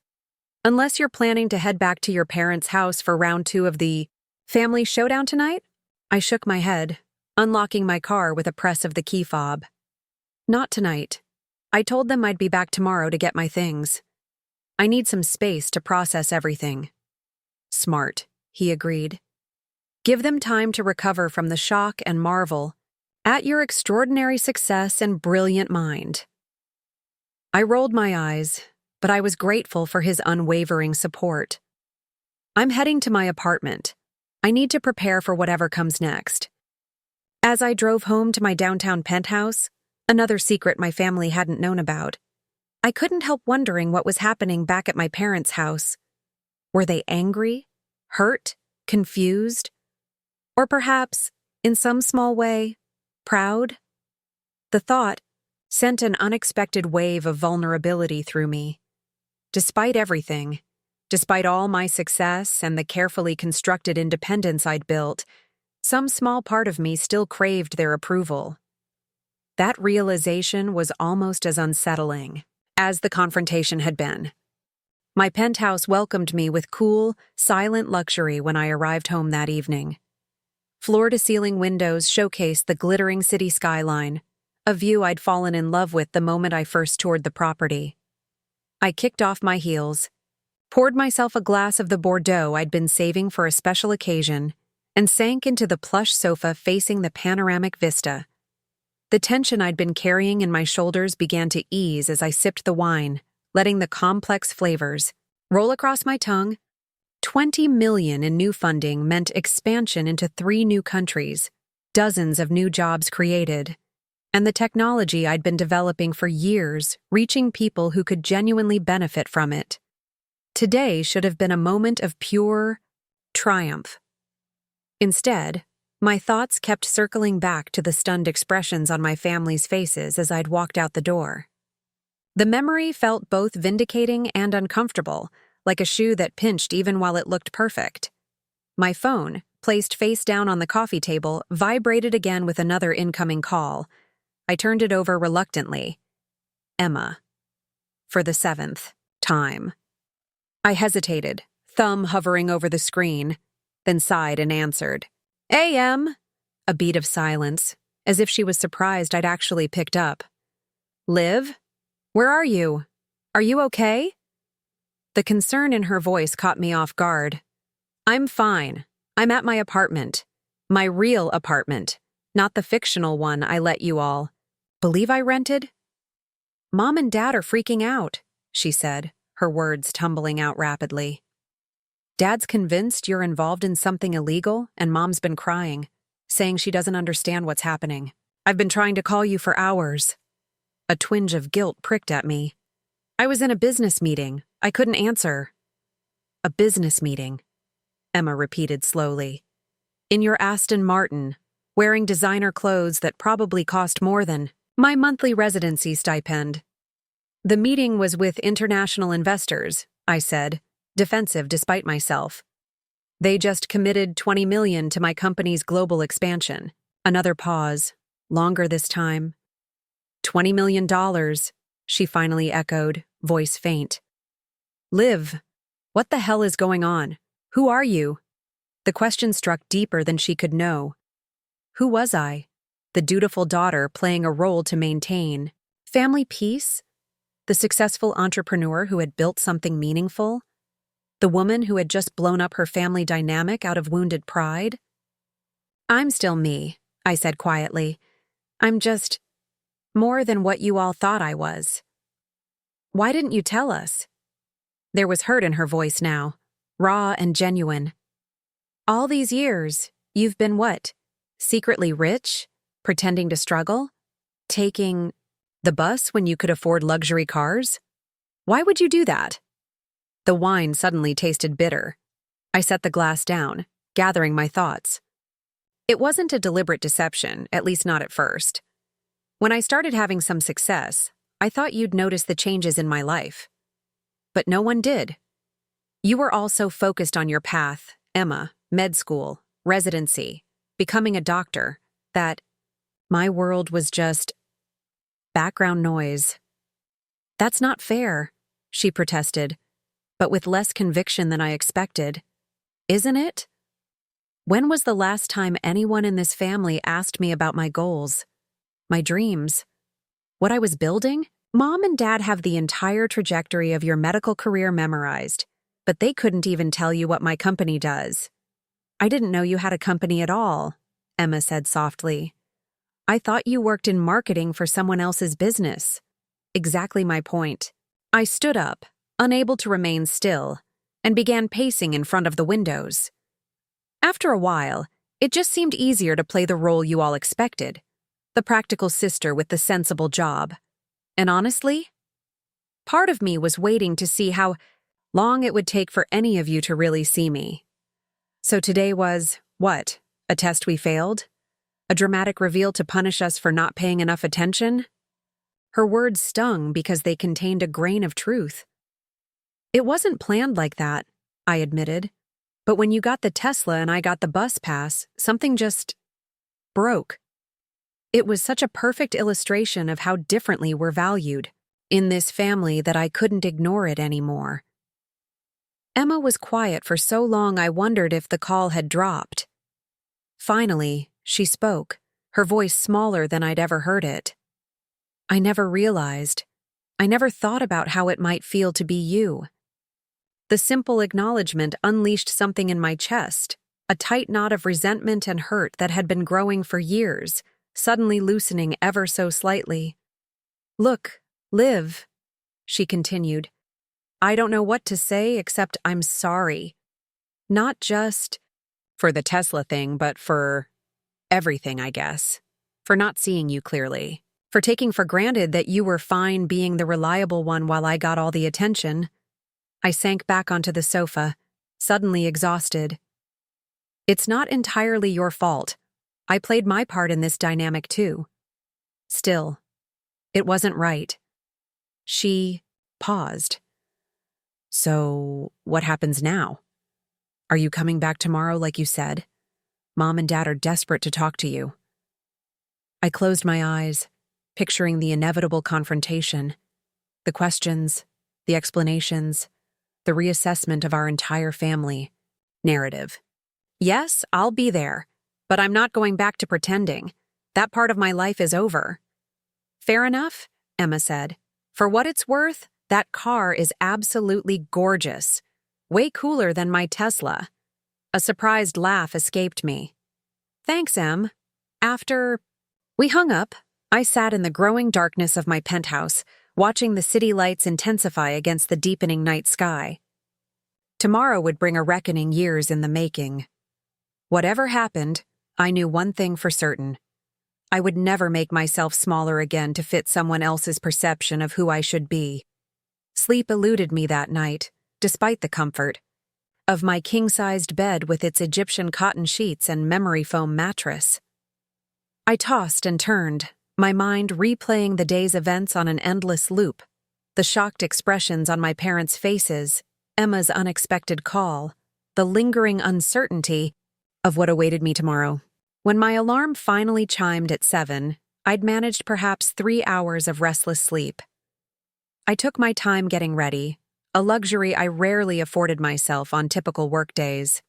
"Unless you're planning to head back to your parents' house for round 2 of the family showdown tonight?" I shook my head, unlocking my car with a press of the key fob. "Not tonight. I told them I'd be back tomorrow to get my things. I need some space to process everything." "Smart," he agreed. "Give them time to recover from the shock and marvel at your extraordinary success and brilliant mind." I rolled my eyes, but I was grateful for his unwavering support. "I'm heading to my apartment. I need to prepare for whatever comes next." As I drove home to my downtown penthouse, another secret my family hadn't known about, I couldn't help wondering what was happening back at my parents' house. Were they angry, hurt, confused? Or perhaps, in some small way, proud? The thought sent an unexpected wave of vulnerability through me. Despite everything, despite all my success and the carefully constructed independence I'd built, some small part of me still craved their approval. That realization was almost as unsettling as the confrontation had been. My penthouse welcomed me with cool, silent luxury when I arrived home that evening. Floor-to-ceiling windows showcased the glittering city skyline, a view I'd fallen in love with the moment I first toured the property. I kicked off my heels, poured myself a glass of the Bordeaux I'd been saving for a special occasion, and sank into the plush sofa facing the panoramic vista. The tension I'd been carrying in my shoulders began to ease as I sipped the wine, letting the complex flavors roll across my tongue. 20 million in new funding meant expansion into 3 new countries, dozens of new jobs created, and the technology I'd been developing for years reaching people who could genuinely benefit from it. Today should have been a moment of pure triumph. Instead, my thoughts kept circling back to the stunned expressions on my family's faces as I'd walked out the door. The memory felt both vindicating and uncomfortable, like a shoe that pinched even while it looked perfect. My phone, placed face down on the coffee table, vibrated again with another incoming call. I turned it over reluctantly. Emma. For the 7th time. I hesitated, thumb hovering over the screen, then sighed and answered. AM. A beat of silence, as if she was surprised I'd actually picked up. Liv? Where are you? Are you okay? The concern in her voice caught me off guard. I'm fine. I'm at my apartment. My real apartment, not the fictional one I let you all believe I rented? Mom and Dad are freaking out, she said, her words tumbling out rapidly. Dad's convinced you're involved in something illegal, and Mom's been crying, saying she doesn't understand what's happening. I've been trying to call you for hours. A twinge of guilt pricked at me. I was in a business meeting. I couldn't answer. A business meeting, Emma repeated slowly. In your Aston Martin, wearing designer clothes that probably cost more than my monthly residency stipend. The meeting was with international investors, I said, defensive despite myself. They just committed 20 million to my company's global expansion. Another pause, longer this time. $20 million, she finally echoed, voice faint. Liv, what the hell is going on? Who are you? The question struck deeper than she could know. Who was I? The dutiful daughter playing a role to maintain family peace? The successful entrepreneur who had built something meaningful? The woman who had just blown up her family dynamic out of wounded pride? I'm still me, I said quietly. I'm just more than what you all thought I was. Why didn't you tell us? There was hurt in her voice now, raw and genuine. All these years, you've been what? Secretly rich? Pretending to struggle? Taking the bus when you could afford luxury cars? Why would you do that? The wine suddenly tasted bitter. I set the glass down, gathering my thoughts. It wasn't a deliberate deception, at least not at first. When I started having some success, I thought you'd notice the changes in my life. But no one did. You were all so focused on your path, Emma, med school, residency, becoming a doctor, that my world was just background noise. That's not fair, she protested, but with less conviction than I expected. Isn't it? When was the last time anyone in this family asked me about my goals, my dreams, what I was building? Mom and Dad have the entire trajectory of your medical career memorized, but they couldn't even tell you what my company does. I didn't know you had a company at all, Emma said softly. I thought you worked in marketing for someone else's business. Exactly my point. I stood up, unable to remain still, and began pacing in front of the windows. After a while, it just seemed easier to play the role you all expected, the practical sister with the sensible job. And honestly, part of me was waiting to see how long it would take for any of you to really see me. So today was, what, a test we failed? A dramatic reveal to punish us for not paying enough attention? Her words stung because they contained a grain of truth. It wasn't planned like that, I admitted. But when you got the Tesla and I got the bus pass, something just broke. It was such a perfect illustration of how differently we're valued in this family that I couldn't ignore it anymore. Emma was quiet for so long I wondered if the call had dropped. Finally, she spoke, her voice smaller than I'd ever heard it. I never realized. I never thought about how it might feel to be you. The simple acknowledgement unleashed something in my chest, a tight knot of resentment and hurt that had been growing for years, suddenly loosening ever so slightly. "Look, Liv," she continued. "I don't know what to say except I'm sorry. Not just for the Tesla thing, but for everything, I guess. For not seeing you clearly. For taking for granted that you were fine being the reliable one while I got all the attention." I sank back onto the sofa, suddenly exhausted. "It's not entirely your fault. I played my part in this dynamic too. Still, it wasn't right." She paused. "So, what happens now? Are you coming back tomorrow like you said? Mom and Dad are desperate to talk to you." I closed my eyes, picturing the inevitable confrontation, the questions, the explanations, the reassessment of our entire family narrative. "Yes, I'll be there, but I'm not going back to pretending. That part of my life is over." "Fair enough," Emma said. "For what it's worth, that car is absolutely gorgeous. Way cooler than my Tesla." A surprised laugh escaped me. "Thanks, Em." After we hung up, I sat in the growing darkness of my penthouse, watching the city lights intensify against the deepening night sky. Tomorrow would bring a reckoning years in the making. Whatever happened, I knew one thing for certain. I would never make myself smaller again to fit someone else's perception of who I should be. Sleep eluded me that night, despite the comfort of my king-sized bed with its Egyptian cotton sheets and memory foam mattress. I tossed and turned, my mind replaying the day's events on an endless loop, the shocked expressions on my parents' faces, Emma's unexpected call, the lingering uncertainty of what awaited me tomorrow. When my alarm finally chimed at 7, I'd managed perhaps 3 hours of restless sleep. I took my time getting ready, a luxury I rarely afforded myself on typical workdays.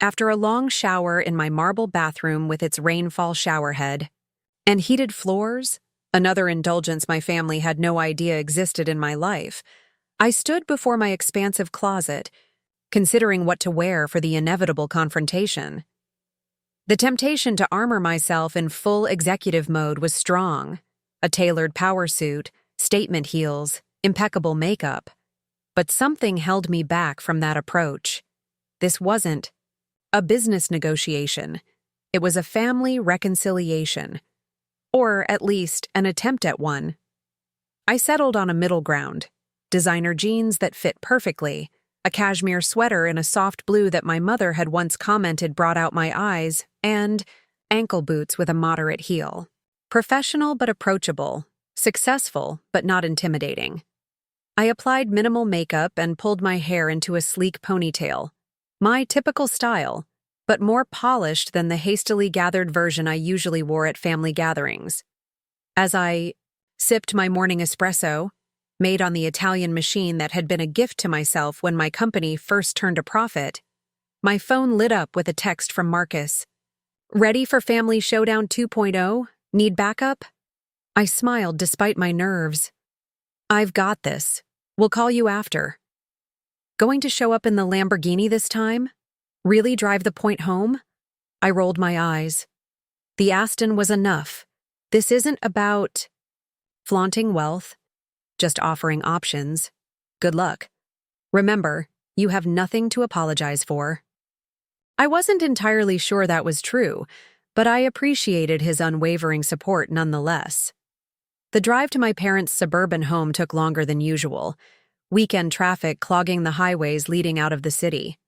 After a long shower in my marble bathroom with its rainfall showerhead and heated floors, another indulgence my family had no idea existed in my life, I stood before my expansive closet, considering what to wear for the inevitable confrontation. The temptation to armor myself in full executive mode was strong. A tailored power suit, statement heels, impeccable makeup. But something held me back from that approach. This wasn't a business negotiation. It was a family reconciliation. Or, at least, an attempt at one. I settled on a middle ground. Designer jeans that fit perfectly, a cashmere sweater in a soft blue that my mother had once commented brought out my eyes, and ankle boots with a moderate heel. Professional but approachable, successful but not intimidating. I applied minimal makeup and pulled my hair into a sleek ponytail. My typical style, but more polished than the hastily gathered version I usually wore at family gatherings. As I sipped my morning espresso, made on the Italian machine that had been a gift to myself when my company first turned a profit, my phone lit up with a text from Marcus. "Ready for Family Showdown 2.0? Need backup?" I smiled despite my nerves. "I've got this. We'll call you after." Going to show up in the Lamborghini this time? Really drive the point home? I rolled my eyes. The Aston was enough. This isn't about flaunting wealth, just offering options. Good luck. Remember, you have nothing to apologize for. I wasn't entirely sure that was true, but I appreciated his unwavering support nonetheless. The drive to my parents' suburban home took longer than usual, weekend traffic clogging the highways leading out of the city.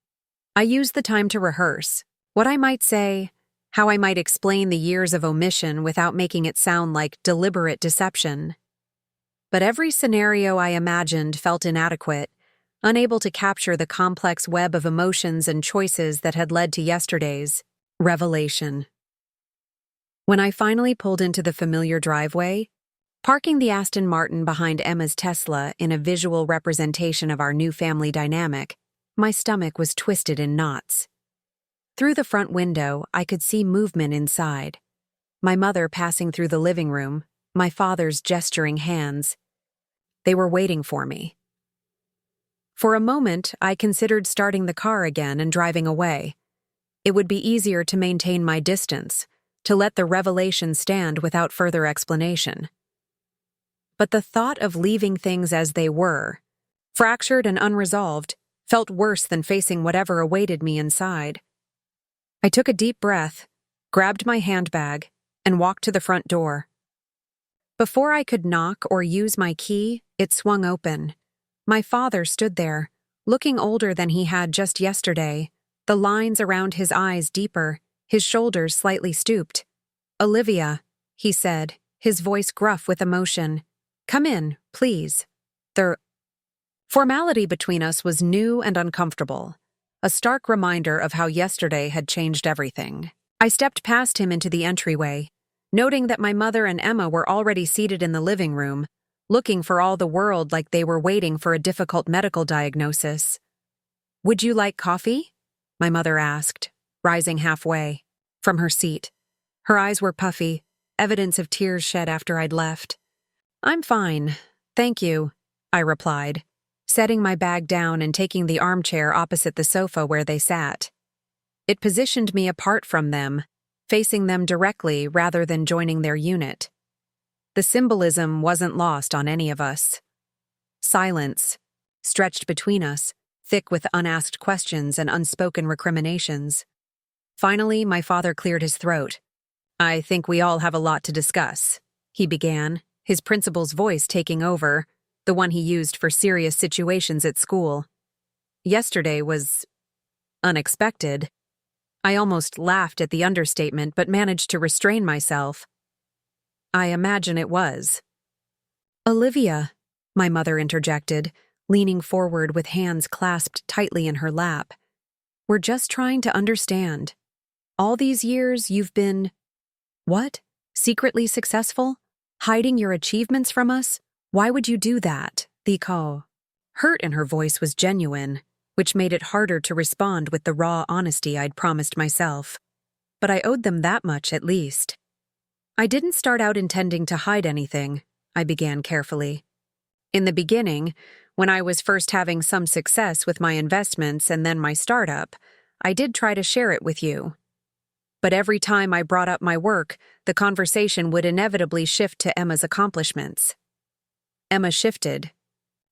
I used the time to rehearse, what I might say, how I might explain the years of omission without making it sound like deliberate deception. But every scenario I imagined felt inadequate, unable to capture the complex web of emotions and choices that had led to yesterday's revelation. When I finally pulled into the familiar driveway, parking the Aston Martin behind Emma's Tesla in a visual representation of our new family dynamic, my stomach was twisted in knots. Through the front window, I could see movement inside. My mother passing through the living room, my father's gesturing hands. They were waiting for me. For a moment, I considered starting the car again and driving away. It would be easier to maintain my distance, to let the revelation stand without further explanation. But the thought of leaving things as they were, fractured and unresolved, felt worse than facing whatever awaited me inside. I took a deep breath, grabbed my handbag, and walked to the front door. Before I could knock or use my key, it swung open. My father stood there, looking older than he had just yesterday, the lines around his eyes deeper, his shoulders slightly stooped. "Olivia," he said, his voice gruff with emotion. "Come in, please." The formality between us was new and uncomfortable, a stark reminder of how yesterday had changed everything. I stepped past him into the entryway, noting that my mother and Emma were already seated in the living room, looking for all the world like they were waiting for a difficult medical diagnosis. "Would you like coffee?" my mother asked, rising halfway from her seat. Her eyes were puffy, evidence of tears shed after I'd left. "I'm fine, thank you," I replied, setting my bag down and taking the armchair opposite the sofa where they sat. It positioned me apart from them, facing them directly rather than joining their unit. The symbolism wasn't lost on any of us. Silence stretched between us, thick with unasked questions and unspoken recriminations. Finally, my father cleared his throat. "I think we all have a lot to discuss," he began, his principal's voice taking over, the one he used for serious situations at school. "Yesterday was unexpected." I almost laughed at the understatement but managed to restrain myself. "I imagine it was." "Olivia," my mother interjected, leaning forward with hands clasped tightly in her lap. "We're just trying to understand. All these years you've been, what? Secretly successful? Hiding your achievements from us? Why would you do that?" The hurt in her voice was genuine, which made it harder to respond with the raw honesty I'd promised myself. But I owed them that much at least. "I didn't start out intending to hide anything," I began carefully. "In the beginning, when I was first having some success with my investments and then my startup, I did try to share it with you. But every time I brought up my work, the conversation would inevitably shift to Emma's accomplishments." Emma shifted,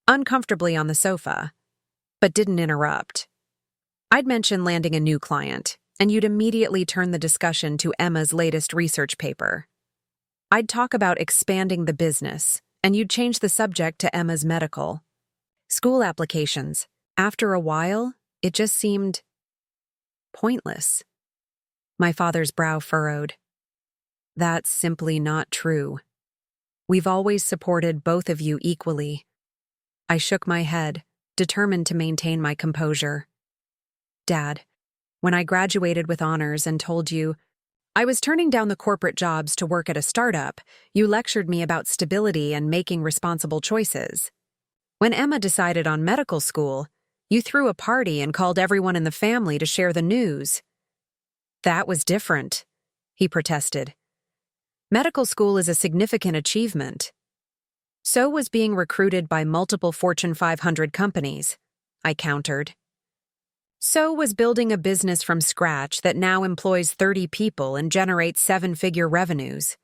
uncomfortably on the sofa, but didn't interrupt. I'd mention landing a new client, and you'd immediately turn the discussion to Emma's latest research paper. I'd talk about expanding the business, and you'd change the subject to Emma's medical school applications. After a while, it just seemed pointless. My father's brow furrowed. "That's simply not true. We've always supported both of you equally." I shook my head, determined to maintain my composure. "Dad, when I graduated with honors and told you I was turning down the corporate jobs to work at a startup, you lectured me about stability and making responsible choices. When Emma decided on medical school, you threw a party and called everyone in the family to share the news." "That was different," he protested. "Medical school is a significant achievement." "So was being recruited by multiple Fortune 500 companies," I countered. "So was building a business from scratch that now employs 30 people and generates 7-figure revenues.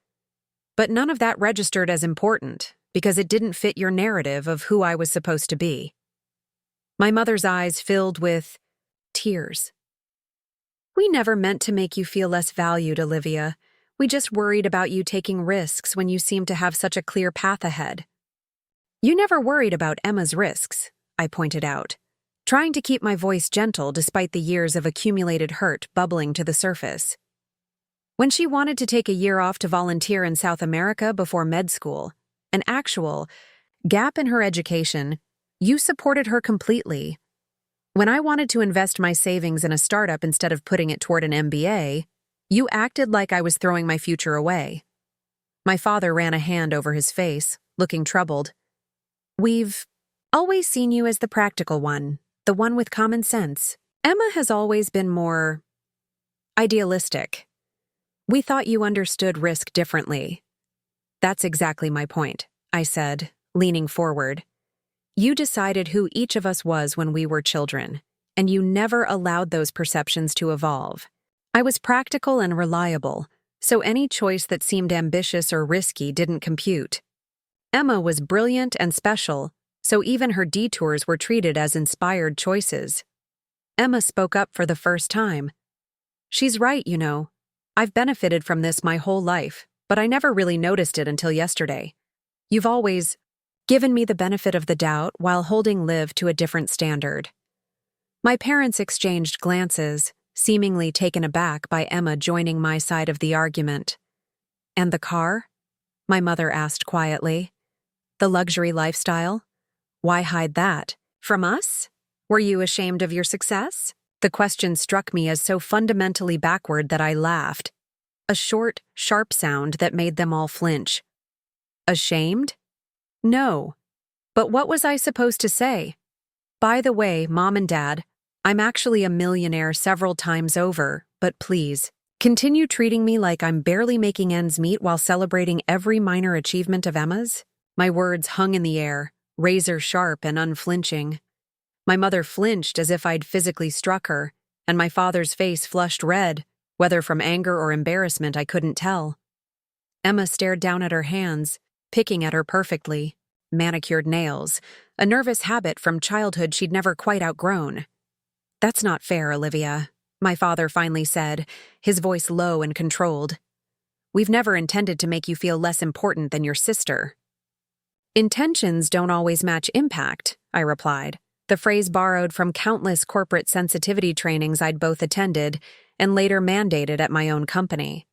But none of that registered as important because it didn't fit your narrative of who I was supposed to be." My mother's eyes filled with tears. "We never meant to make you feel less valued, Olivia. We just worried about you taking risks when you seemed to have such a clear path ahead." "You never worried about Emma's risks," I pointed out, trying to keep my voice gentle despite the years of accumulated hurt bubbling to the surface. "When she wanted to take a year off to volunteer in South America before med school, an actual gap in her education, you supported her completely. When I wanted to invest my savings in a startup instead of putting it toward an MBA, you acted like I was throwing my future away." My father ran a hand over his face, looking troubled. "We've always seen you as the practical one, the one with common sense. Emma has always been more idealistic. We thought you understood risk differently." "That's exactly my point," I said, leaning forward. "You decided who each of us was when we were children, and you never allowed those perceptions to evolve. I was practical and reliable, so any choice that seemed ambitious or risky didn't compute. Emma was brilliant and special, so even her detours were treated as inspired choices. Emma spoke up for the first time. "She's right, you know. I've benefited from this my whole life, but I never really noticed it until yesterday. You've always given me the benefit of the doubt while holding Liv to a different standard." My parents exchanged glances, seemingly taken aback by Emma joining my side of the argument. "And the car?" my mother asked quietly. "The luxury lifestyle? Why hide that? From us? Were you ashamed of your success?" The question struck me as so fundamentally backward that I laughed. A short, sharp sound that made them all flinch. Ashamed? No. But what was I supposed to say? "By the way, Mom and Dad, I'm actually a millionaire several times over, but please, continue treating me like I'm barely making ends meet while celebrating every minor achievement of Emma's?" My words hung in the air, razor sharp and unflinching. My mother flinched as if I'd physically struck her, and my father's face flushed red, whether from anger or embarrassment I couldn't tell. Emma stared down at her hands, picking at her perfectly manicured nails, a nervous habit from childhood she'd never quite outgrown. "That's not fair, Olivia," my father finally said, his voice low and controlled. "We've never intended to make you feel less important than your sister." "Intentions don't always match impact," I replied, the phrase borrowed from countless corporate sensitivity trainings I'd both attended and later mandated at my own company.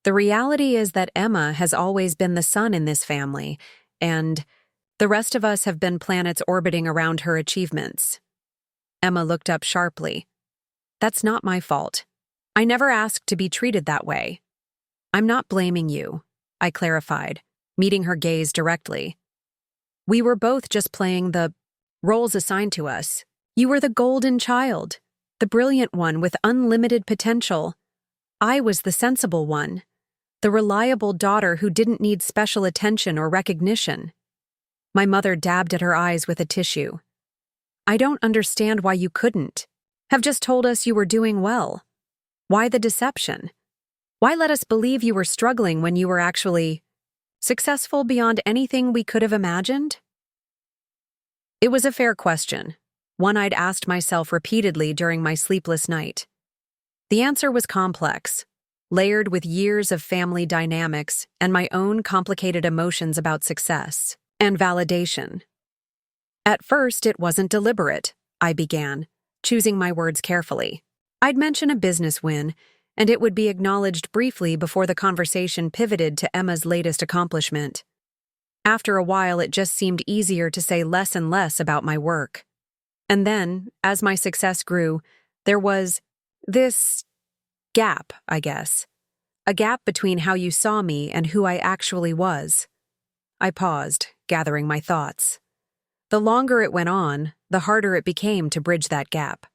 "The reality is that Emma has always been the sun in this family, and the rest of us have been planets orbiting around her achievements." Emma looked up sharply. "That's not my fault. I never asked to be treated that way." "I'm not blaming you," I clarified, meeting her gaze directly. "We were both just playing the roles assigned to us. You were the golden child, the brilliant one with unlimited potential. I was the sensible one, the reliable daughter who didn't need special attention or recognition." My mother dabbed at her eyes with a tissue. "I don't understand why you couldn't have just told us you were doing well. Why the deception? Why let us believe you were struggling when you were actually successful beyond anything we could have imagined?" It was a fair question, one I'd asked myself repeatedly during my sleepless night. The answer was complex, layered with years of family dynamics and my own complicated emotions about success and validation. "At first, it wasn't deliberate," I began, choosing my words carefully. I'd mention a business win, and it would be acknowledged briefly before the conversation pivoted to Emma's latest accomplishment. After a while, it just seemed easier to say less and less about my work. And then, as my success grew, there was this gap, I guess. A gap between how you saw me and who I actually was. I paused, gathering my thoughts. The longer it went on, the harder it became to bridge that gap.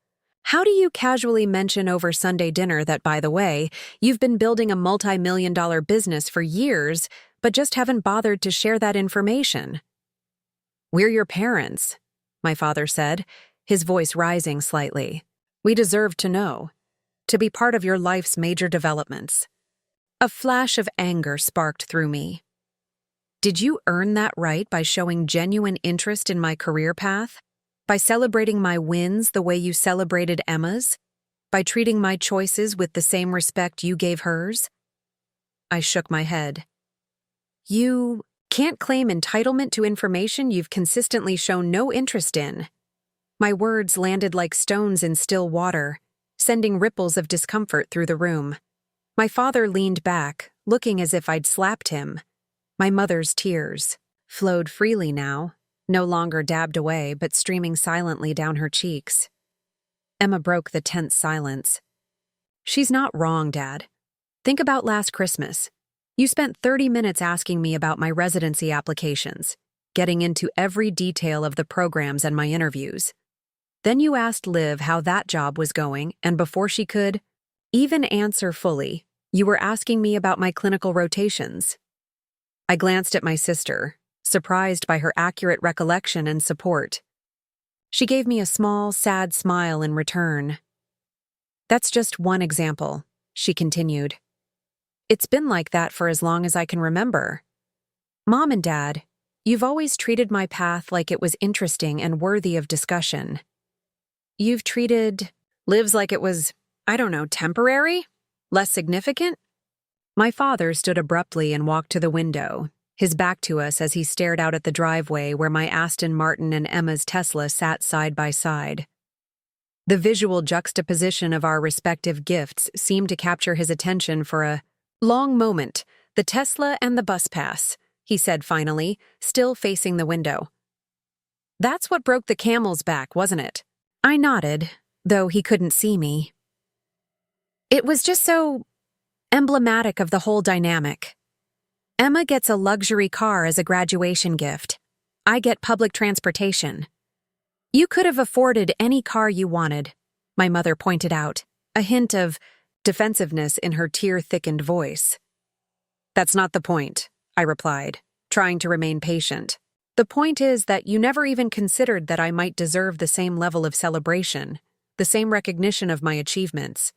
"How do you casually mention over Sunday dinner that, by the way, you've been building a multi-million-dollar business for years, but just haven't bothered to share that information?" "We're your parents," my father said, his voice rising slightly. "We deserve to know, to be part of your life's major developments." A flash of anger sparked through me. "Did you earn that right by showing genuine interest in my career path? By celebrating my wins the way you celebrated Emma's? By treating my choices with the same respect you gave hers?" I shook my head. "You can't claim entitlement to information you've consistently shown no interest in." My words landed like stones in still water, sending ripples of discomfort through the room. My father leaned back, looking as if I'd slapped him. My mother's tears flowed freely now, no longer dabbed away but streaming silently down her cheeks. Emma broke the tense silence. "She's not wrong, Dad. Think about last Christmas. You spent 30 minutes asking me about my residency applications, getting into every detail of the programs and my interviews. Then you asked Liv how that job was going, and before she could even answer fully, you were asking me about my clinical rotations." I glanced at my sister, surprised by her accurate recollection and support. She gave me a small, sad smile in return. "That's just one example," she continued. It's been like that for as long as I can remember. Mom and Dad, you've always treated my path like it was interesting and worthy of discussion. You've treated lives like it was, I don't know, temporary? Less significant? My father stood abruptly and walked to the window, his back to us as he stared out at the driveway where my Aston Martin and Emma's Tesla sat side by side. The visual juxtaposition of our respective gifts seemed to capture his attention for a long moment. The Tesla and the bus pass, he said finally, still facing the window. That's what broke the camel's back, wasn't it? I nodded, though he couldn't see me. It was just so emblematic of the whole dynamic. Emma gets a luxury car as a graduation gift. I get public transportation. You could have afforded any car you wanted, my mother pointed out, a hint of defensiveness in her tear-thickened voice. That's not the point, I replied, trying to remain patient. The point is that you never even considered that I might deserve the same level of celebration, the same recognition of my achievements.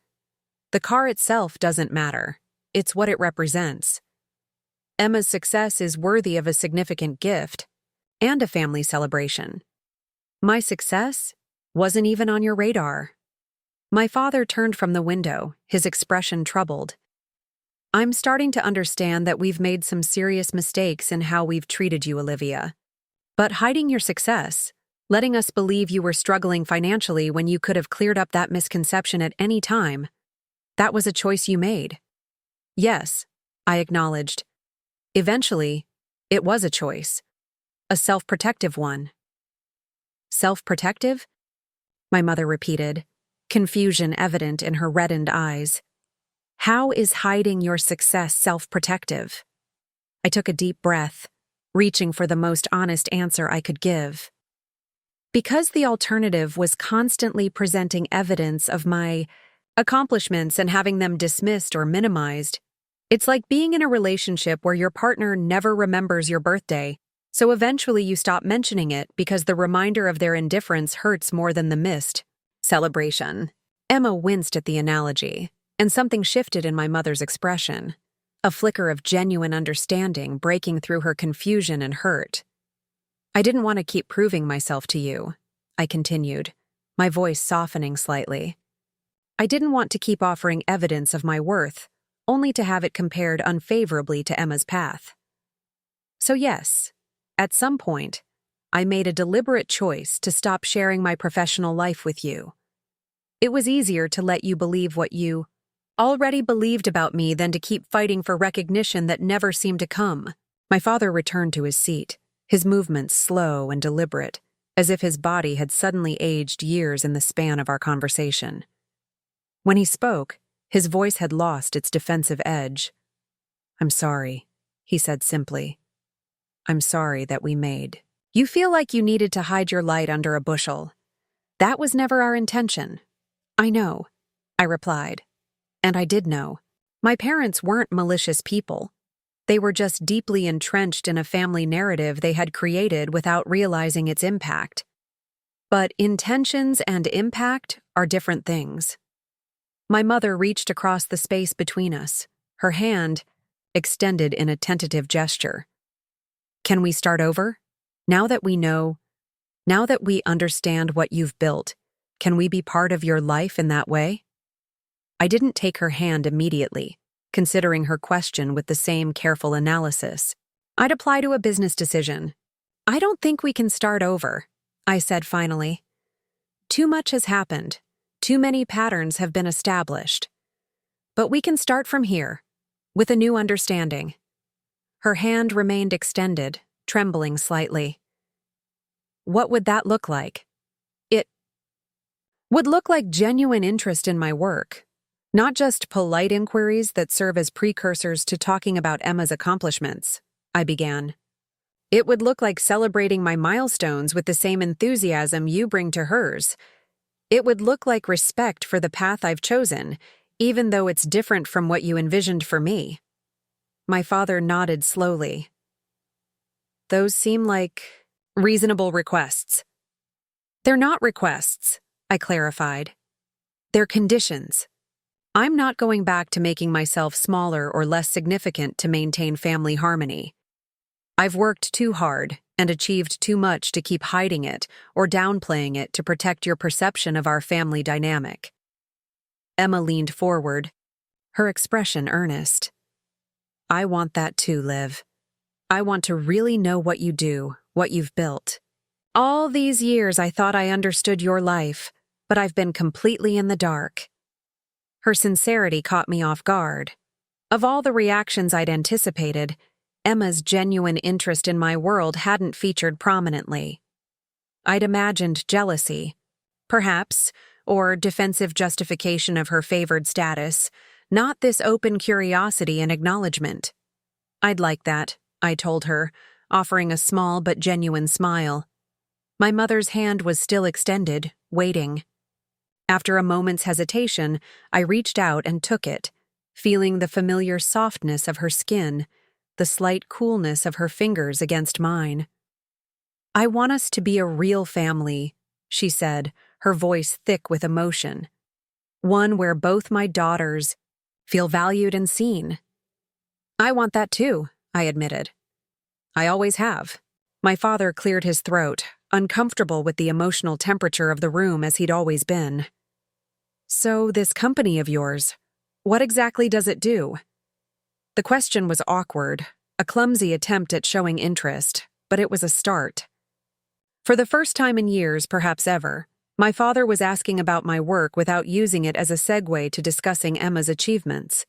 The car itself doesn't matter. It's what it represents. Emma's success is worthy of a significant gift and a family celebration. My success wasn't even on your radar. My father turned from the window, his expression troubled. I'm starting to understand that we've made some serious mistakes in how we've treated you, Olivia. But hiding your success, letting us believe you were struggling financially when you could have cleared up that misconception at any time, that was a choice you made. Yes, I acknowledged. Eventually, it was a choice. A self-protective one. Self-protective? My mother repeated, confusion evident in her reddened eyes. How is hiding your success self-protective? I took a deep breath, reaching for the most honest answer I could give. Because the alternative was constantly presenting evidence of my accomplishments and having them dismissed or minimized. It's like being in a relationship where your partner never remembers your birthday, so eventually you stop mentioning it because the reminder of their indifference hurts more than the missed celebration. Emma winced at the analogy, and something shifted in my mother's expression, a flicker of genuine understanding breaking through her confusion and hurt. I didn't want to keep proving myself to you, I continued, my voice softening slightly. I didn't want to keep offering evidence of my worth, only to have it compared unfavorably to Emma's path. So yes, at some point, I made a deliberate choice to stop sharing my professional life with you. It was easier to let you believe what you already believed about me than to keep fighting for recognition that never seemed to come. My father returned to his seat, his movements slow and deliberate, as if his body had suddenly aged years in the span of our conversation. When he spoke, his voice had lost its defensive edge. I'm sorry, he said simply. I'm sorry that we made. You feel like you needed to hide your light under a bushel. That was never our intention. I know, I replied. And I did know. My parents weren't malicious people. They were just deeply entrenched in a family narrative they had created without realizing its impact. But intentions and impact are different things. My mother reached across the space between us, her hand extended in a tentative gesture. Can we start over? Now that we know, now that we understand what you've built, can we be part of your life in that way? I didn't take her hand immediately, considering her question with the same careful analysis. I'd apply to a business decision. I don't think we can start over, I said finally. Too much has happened. Too many patterns have been established. But we can start from here, with a new understanding. Her hand remained extended, trembling slightly. What would that look like? It would look like genuine interest in my work, not just polite inquiries that serve as precursors to talking about Emma's accomplishments, I began. It would look like celebrating my milestones with the same enthusiasm you bring to hers. It would look like respect for the path I've chosen, even though it's different from what you envisioned for me. My father nodded slowly. Those seem like reasonable requests. They're not requests, I clarified. They're conditions. I'm not going back to making myself smaller or less significant to maintain family harmony. I've worked too hard and achieved too much to keep hiding it or downplaying it to protect your perception of our family dynamic. Emma leaned forward, her expression earnest. I want that too, Liv. I want to really know what you do, what you've built. All these years I thought I understood your life, but I've been completely in the dark. Her sincerity caught me off guard. Of all the reactions I'd anticipated, Emma's genuine interest in my world hadn't featured prominently. I'd imagined jealousy, perhaps, or defensive justification of her favored status, not this open curiosity and acknowledgement. I'd like that, I told her, offering a small but genuine smile. My mother's hand was still extended, waiting. After a moment's hesitation, I reached out and took it, feeling the familiar softness of her skin, the slight coolness of her fingers against mine. I want us to be a real family, she said, her voice thick with emotion. One where both my daughters feel valued and seen. I want that too, I admitted. I always have. My father cleared his throat, uncomfortable with the emotional temperature of the room as he'd always been. So, this company of yours, what exactly does it do? The question was awkward, a clumsy attempt at showing interest, but it was a start. For the first time in years, perhaps ever, my father was asking about my work without using it as a segue to discussing Emma's achievements.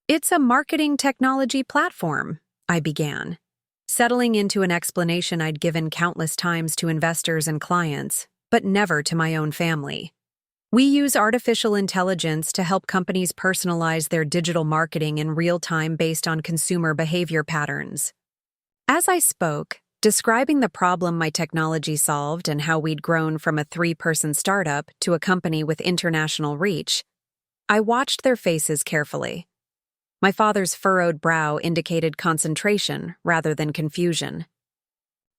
It's a marketing technology platform, I began, settling into an explanation I'd given countless times to investors and clients, but never to my own family. We use artificial intelligence to help companies personalize their digital marketing in real time based on consumer behavior patterns. As I spoke, describing the problem my technology solved and how we'd grown from a 3-person startup to a company with international reach, I watched their faces carefully. My father's furrowed brow indicated concentration rather than confusion.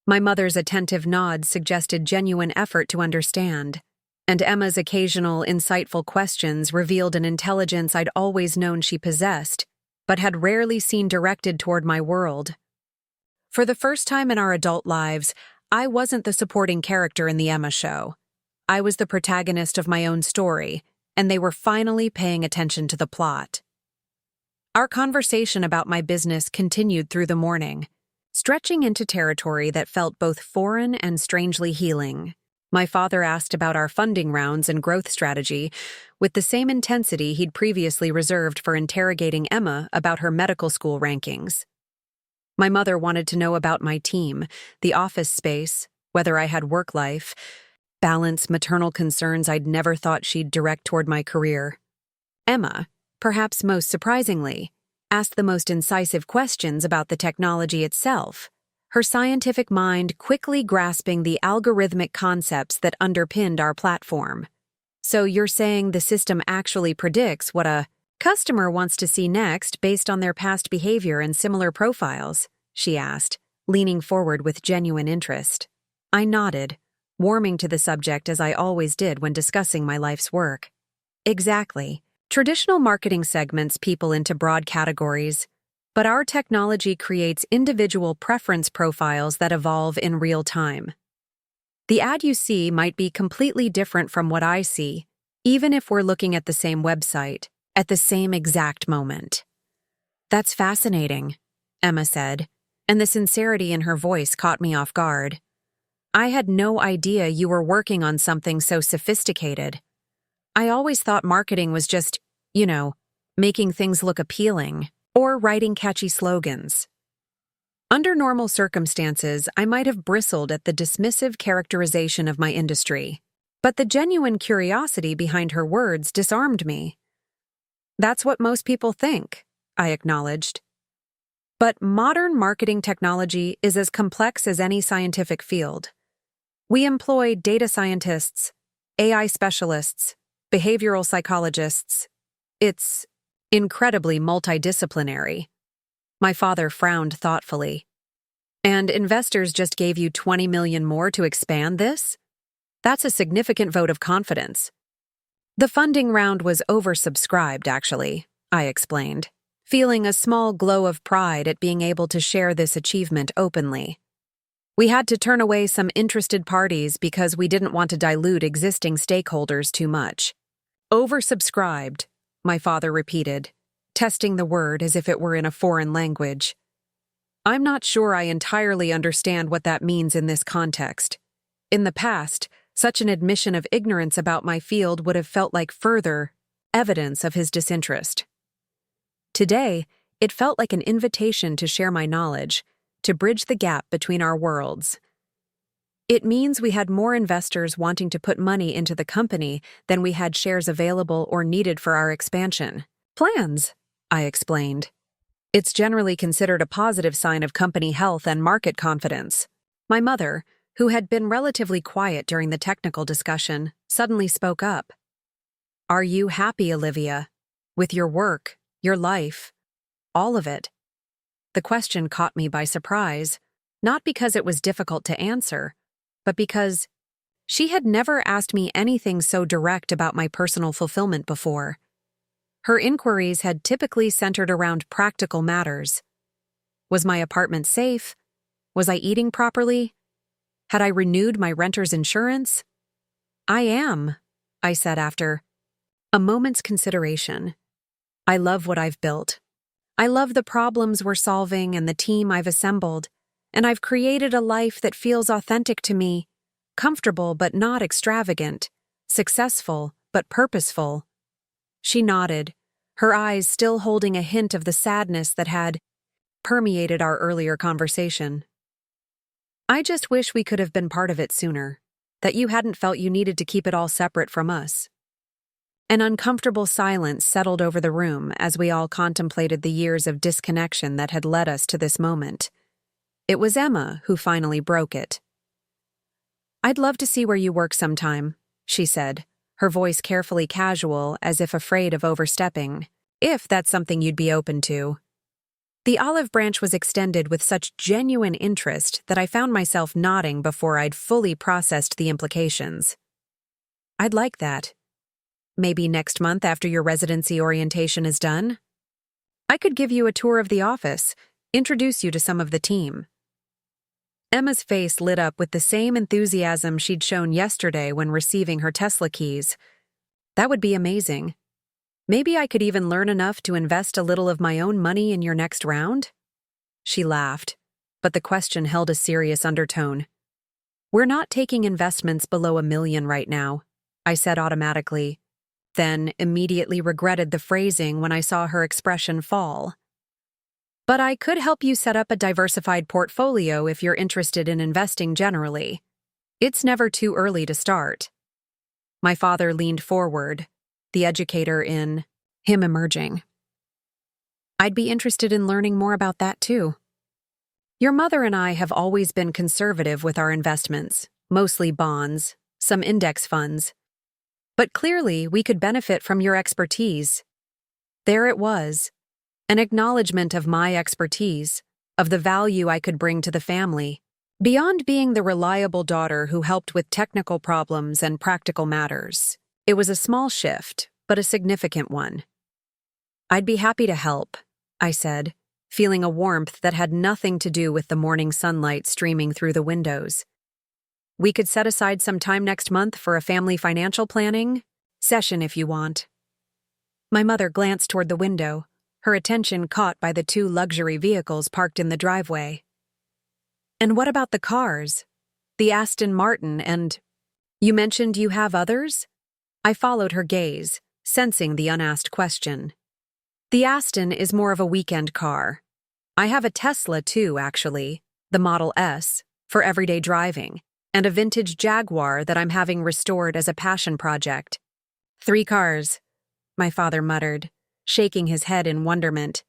My mother's attentive nod suggested genuine effort to understand, and Emma's occasional, insightful questions revealed an intelligence I'd always known she possessed, but had rarely seen directed toward my world. For the first time in our adult lives, I wasn't the supporting character in the Emma show. I was the protagonist of my own story, and they were finally paying attention to the plot. Our conversation about my business continued through the morning, stretching into territory that felt both foreign and strangely healing. My father asked about our funding rounds and growth strategy with the same intensity he'd previously reserved for interrogating Emma about her medical school rankings. My mother wanted to know about my team, the office space, whether I had work life, balance maternal concerns I'd never thought she'd direct toward my career. Emma, perhaps most surprisingly, asked the most incisive questions about the technology itself, her scientific mind quickly grasping the algorithmic concepts that underpinned our platform. So you're saying the system actually predicts what a customer wants to see next based on their past behavior and similar profiles? She asked, leaning forward with genuine interest. I nodded, warming to the subject as I always did when discussing my life's work. Exactly. Traditional marketing segments people into broad categories, but our technology creates individual preference profiles that evolve in real time. The ad you see might be completely different from what I see, even if we're looking at the same website, at the same exact moment. That's fascinating, Emma said, and the sincerity in her voice caught me off guard. I had no idea you were working on something so sophisticated. I always thought marketing was just, making things look appealing, or writing catchy slogans. Under normal circumstances, I might have bristled at the dismissive characterization of my industry, but the genuine curiosity behind her words disarmed me. That's what most people think, I acknowledged. But modern marketing technology is as complex as any scientific field. We employ data scientists, AI specialists, behavioral psychologists. It's incredibly multidisciplinary. My father frowned thoughtfully. And investors just gave you $20 million more to expand this? That's a significant vote of confidence. The funding round was oversubscribed, actually, I explained, feeling a small glow of pride at being able to share this achievement openly. We had to turn away some interested parties because we didn't want to dilute existing stakeholders too much. Oversubscribed, my father repeated, testing the word as if it were in a foreign language. I'm not sure I entirely understand what that means in this context. In the past, such an admission of ignorance about my field would have felt like further evidence of his disinterest. Today, it felt like an invitation to share my knowledge, to bridge the gap between our worlds. It means we had more investors wanting to put money into the company than we had shares available or needed for our expansion. Plans, I explained. It's generally considered a positive sign of company health and market confidence. My mother, who had been relatively quiet during the technical discussion, suddenly spoke up. Are you happy, Olivia? With your work, your life, all of it? The question caught me by surprise, not because it was difficult to answer, but because she had never asked me anything so direct about my personal fulfillment before. Her inquiries had typically centered around practical matters. Was my apartment safe? Was I eating properly? Had I renewed my renter's insurance? I am, I said after a moment's consideration. I love what I've built. I love the problems we're solving and the team I've assembled, and I've created a life that feels authentic to me, comfortable but not extravagant, successful but purposeful. She nodded, her eyes still holding a hint of the sadness that had permeated our earlier conversation. I just wish we could have been part of it sooner, that you hadn't felt you needed to keep it all separate from us. An uncomfortable silence settled over the room as we all contemplated the years of disconnection that had led us to this moment. It was Emma who finally broke it. I'd love to see where you work sometime, she said, her voice carefully casual as if afraid of overstepping, if that's something you'd be open to. The olive branch was extended with such genuine interest that I found myself nodding before I'd fully processed the implications. I'd like that. Maybe next month after your residency orientation is done? I could give you a tour of the office, introduce you to some of the team. Emma's face lit up with the same enthusiasm she'd shown yesterday when receiving her Tesla keys. That would be amazing. Maybe I could even learn enough to invest a little of my own money in your next round? She laughed, but the question held a serious undertone. We're not taking investments below $1 million right now, I said automatically, then immediately regretted the phrasing when I saw her expression fall. But I could help you set up a diversified portfolio if you're interested in investing generally. It's never too early to start. My father leaned forward, the educator in him emerging. I'd be interested in learning more about that too. Your mother and I have always been conservative with our investments, mostly bonds, some index funds. But clearly, we could benefit from your expertise. There it was, an acknowledgement of my expertise, of the value I could bring to the family, beyond being the reliable daughter who helped with technical problems and practical matters. It was a small shift, but a significant one. I'd be happy to help, I said, feeling a warmth that had nothing to do with the morning sunlight streaming through the windows. We could set aside some time next month for a family financial planning session if you want. My mother glanced toward the window, her attention caught by the 2 luxury vehicles parked in the driveway. And what about the cars? The Aston Martin and... You mentioned you have others? I followed her gaze, sensing the unasked question. The Aston is more of a weekend car. I have a Tesla too, actually, the Model S, for everyday driving, and a vintage Jaguar that I'm having restored as a passion project. 3 cars, my father muttered, shaking his head in wonderment.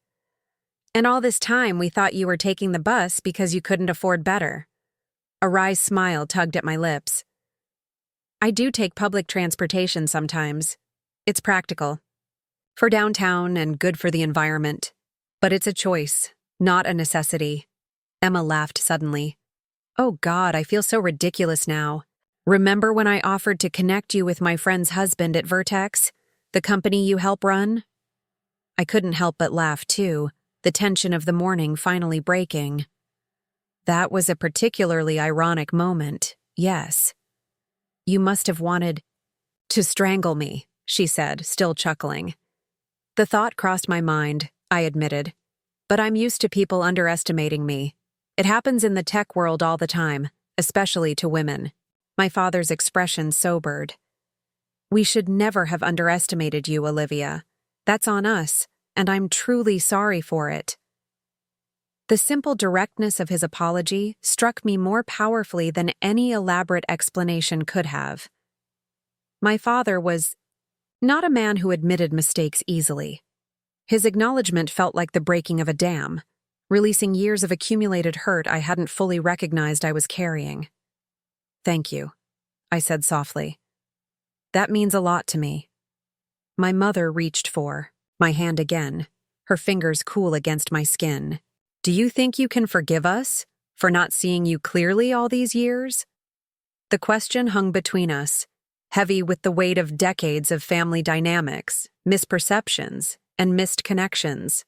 And all this time we thought you were taking the bus because you couldn't afford better. A wry smile tugged at my lips. I do take public transportation sometimes. It's practical. For downtown and good for the environment. But it's a choice, not a necessity. Emma laughed suddenly. Oh God, I feel so ridiculous now. Remember when I offered to connect you with my friend's husband at Vertex, the company you help run? I couldn't help but laugh too, the tension of the morning finally breaking. That was a particularly ironic moment, yes. You must have wanted to strangle me, she said, still chuckling. The thought crossed my mind, I admitted. But I'm used to people underestimating me. It happens in the tech world all the time, especially to women. My father's expression sobered. We should never have underestimated you, Olivia. That's on us, and I'm truly sorry for it. The simple directness of his apology struck me more powerfully than any elaborate explanation could have. My father was not a man who admitted mistakes easily. His acknowledgement felt like the breaking of a dam, releasing years of accumulated hurt I hadn't fully recognized I was carrying. Thank you, I said softly. That means a lot to me. My mother reached for my hand again, her fingers cool against my skin. Do you think you can forgive us for not seeing you clearly all these years? The question hung between us, heavy with the weight of decades of family dynamics, misperceptions, and missed connections.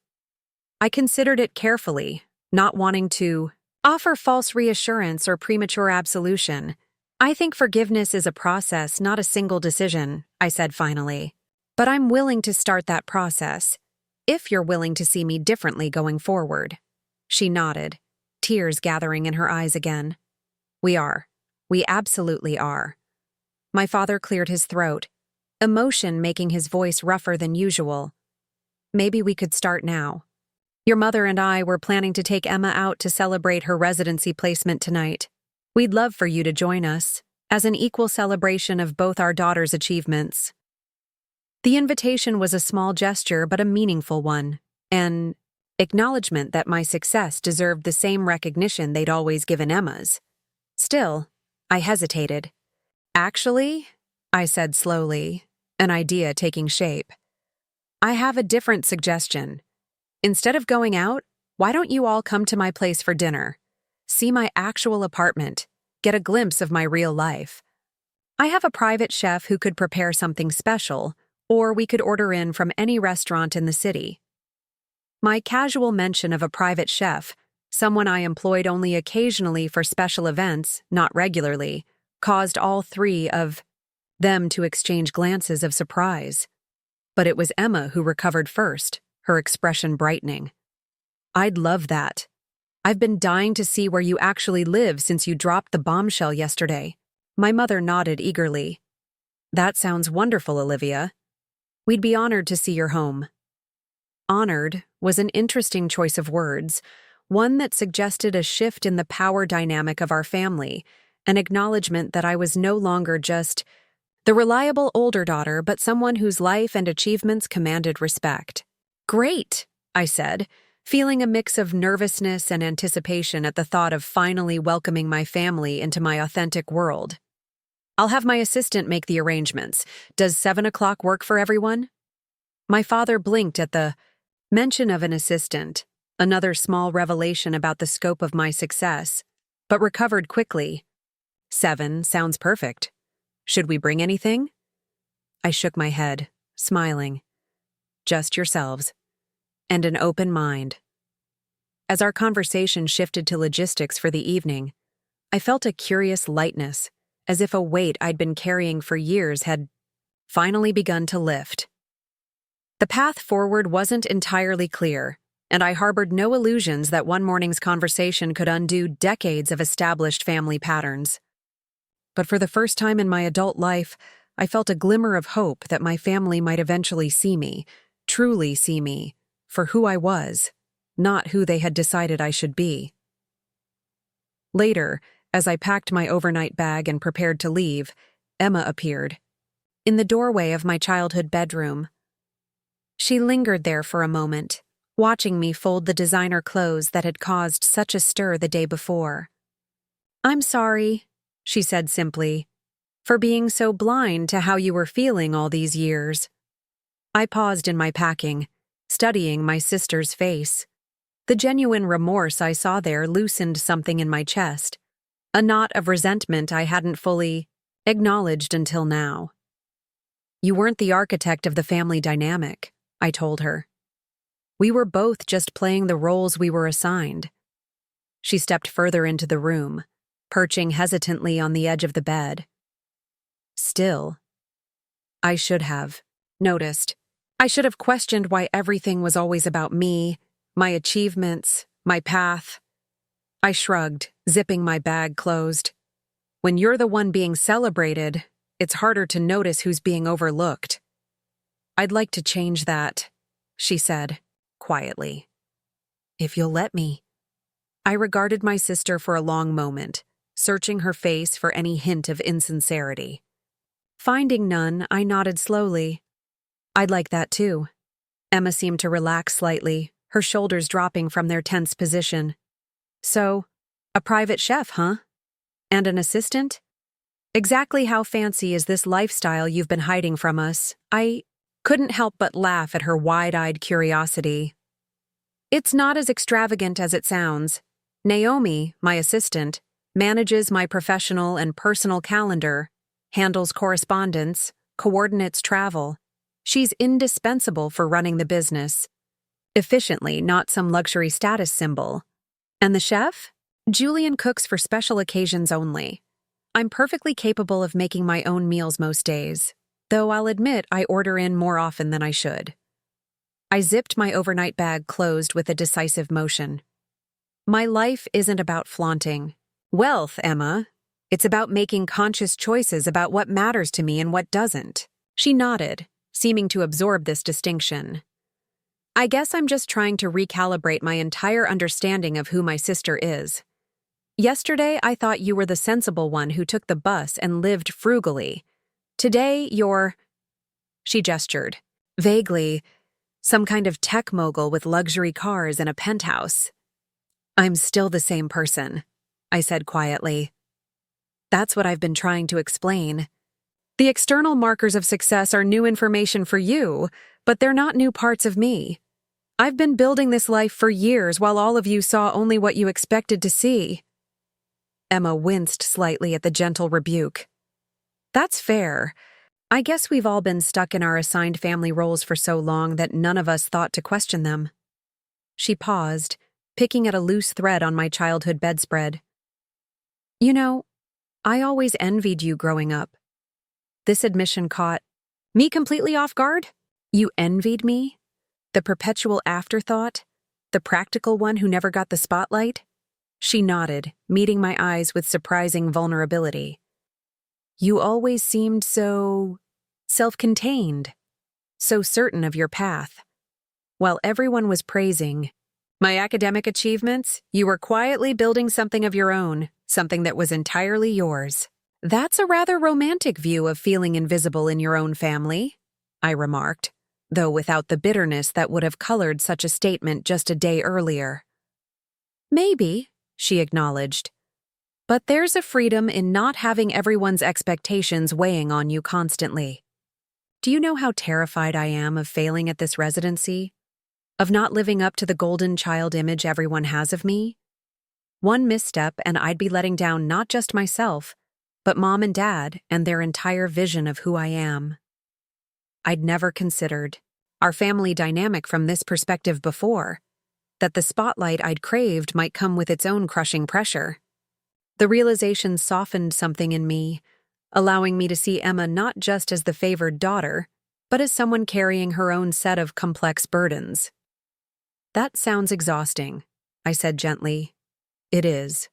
I considered it carefully, not wanting to offer false reassurance or premature absolution. I think forgiveness is a process, not a single decision, I said finally. But I'm willing to start that process, if you're willing to see me differently going forward. She nodded, tears gathering in her eyes again. We are. We absolutely are. My father cleared his throat, emotion making his voice rougher than usual. Maybe we could start now. Your mother and I were planning to take Emma out to celebrate her residency placement tonight. We'd love for you to join us, as an equal celebration of both our daughters' achievements. The invitation was a small gesture but a meaningful one, an acknowledgement that my success deserved the same recognition they'd always given Emma's. Still, I hesitated. Actually, I said slowly, an idea taking shape. I have a different suggestion. Instead of going out, why don't you all come to my place for dinner? See my actual apartment, get a glimpse of my real life. I have a private chef who could prepare something special, or we could order in from any restaurant in the city. My casual mention of a private chef, someone I employed only occasionally for special events, not regularly, caused all three of them to exchange glances of surprise. But it was Emma who recovered first, her expression brightening. I'd love that. I've been dying to see where you actually live since you dropped the bombshell yesterday. My mother nodded eagerly. That sounds wonderful, Olivia. We'd be honored to see your home. Honored was an interesting choice of words, one that suggested a shift in the power dynamic of our family, an acknowledgement that I was no longer just the reliable older daughter, but someone whose life and achievements commanded respect. Great, I said, feeling a mix of nervousness and anticipation at the thought of finally welcoming my family into my authentic world. I'll have my assistant make the arrangements. Does 7 o'clock work for everyone? My father blinked at the mention of an assistant, another small revelation about the scope of my success, but recovered quickly. 7 sounds perfect. Should we bring anything? I shook my head, smiling. Just yourselves. And an open mind. As our conversation shifted to logistics for the evening, I felt a curious lightness, as if a weight I'd been carrying for years had finally begun to lift. The path forward wasn't entirely clear, and I harbored no illusions that one morning's conversation could undo decades of established family patterns. But for the first time in my adult life, I felt a glimmer of hope that my family might eventually see me, truly see me, for who I was, not who they had decided I should be. Later, as I packed my overnight bag and prepared to leave, Emma appeared, in the doorway of my childhood bedroom. She lingered there for a moment, watching me fold the designer clothes that had caused such a stir the day before. I'm sorry, she said simply, for being so blind to how you were feeling all these years. I paused in my packing, studying my sister's face. The genuine remorse I saw there loosened something in my chest, a knot of resentment I hadn't fully Acknowledged until now. You weren't the architect of the family dynamic, I told her. We were both just playing the roles we were assigned. She stepped further into the room, perching hesitantly on the edge of the bed. Still, I should have noticed. I should have questioned why everything was always about me, my achievements, my path. I shrugged, zipping my bag closed. When you're the one being celebrated, it's harder to notice who's being overlooked. I'd like to change that, she said, quietly. If you'll let me. I regarded my sister for a long moment, searching her face for any hint of insincerity. Finding none, I nodded slowly. I'd like that too. Emma seemed to relax slightly, her shoulders dropping from their tense position. So, a private chef, huh? And an assistant? Exactly how fancy is this lifestyle you've been hiding from us? I couldn't help but laugh at her wide-eyed curiosity. It's not as extravagant as it sounds. Naomi, my assistant, manages my professional and personal calendar, handles correspondence, coordinates travel. She's indispensable for running the business. Efficiently, not some luxury status symbol. And the chef? Julian cooks for special occasions only. I'm perfectly capable of making my own meals most days, though I'll admit I order in more often than I should. I zipped my overnight bag closed with a decisive motion. My life isn't about flaunting wealth, Emma. It's about making conscious choices about what matters to me and what doesn't. She nodded, seeming to absorb this distinction. I guess I'm just trying to recalibrate my entire understanding of who my sister is. Yesterday, I thought you were the sensible one who took the bus and lived frugally. Today, you're... She gestured. Vaguely, some kind of tech mogul with luxury cars and a penthouse. I'm still the same person, I said quietly. That's what I've been trying to explain. The external markers of success are new information for you, but they're not new parts of me. I've been building this life for years while all of you saw only what you expected to see. Emma winced slightly at the gentle rebuke. That's fair. I guess we've all been stuck in our assigned family roles for so long that none of us thought to question them. She paused, picking at a loose thread on my childhood bedspread. You know, I always envied you growing up. This admission caught me completely off guard. You envied me? The perpetual afterthought? The practical one who never got the spotlight? She nodded, meeting my eyes with surprising vulnerability. You always seemed so self-contained, so certain of your path. While everyone was praising my academic achievements, you were quietly building something of your own, something that was entirely yours. That's a rather romantic view of feeling invisible in your own family, I remarked, though without the bitterness that would have colored such a statement just a day earlier. Maybe, she acknowledged. But there's a freedom in not having everyone's expectations weighing on you constantly. Do you know how terrified I am of failing at this residency? Of not living up to the golden child image everyone has of me? One misstep and I'd be letting down not just myself, but Mom and Dad and their entire vision of who I am. I'd never considered our family dynamic from this perspective before, that the spotlight I'd craved might come with its own crushing pressure. The realization softened something in me, allowing me to see Emma not just as the favored daughter, but as someone carrying her own set of complex burdens. That sounds exhausting, I said gently. It is.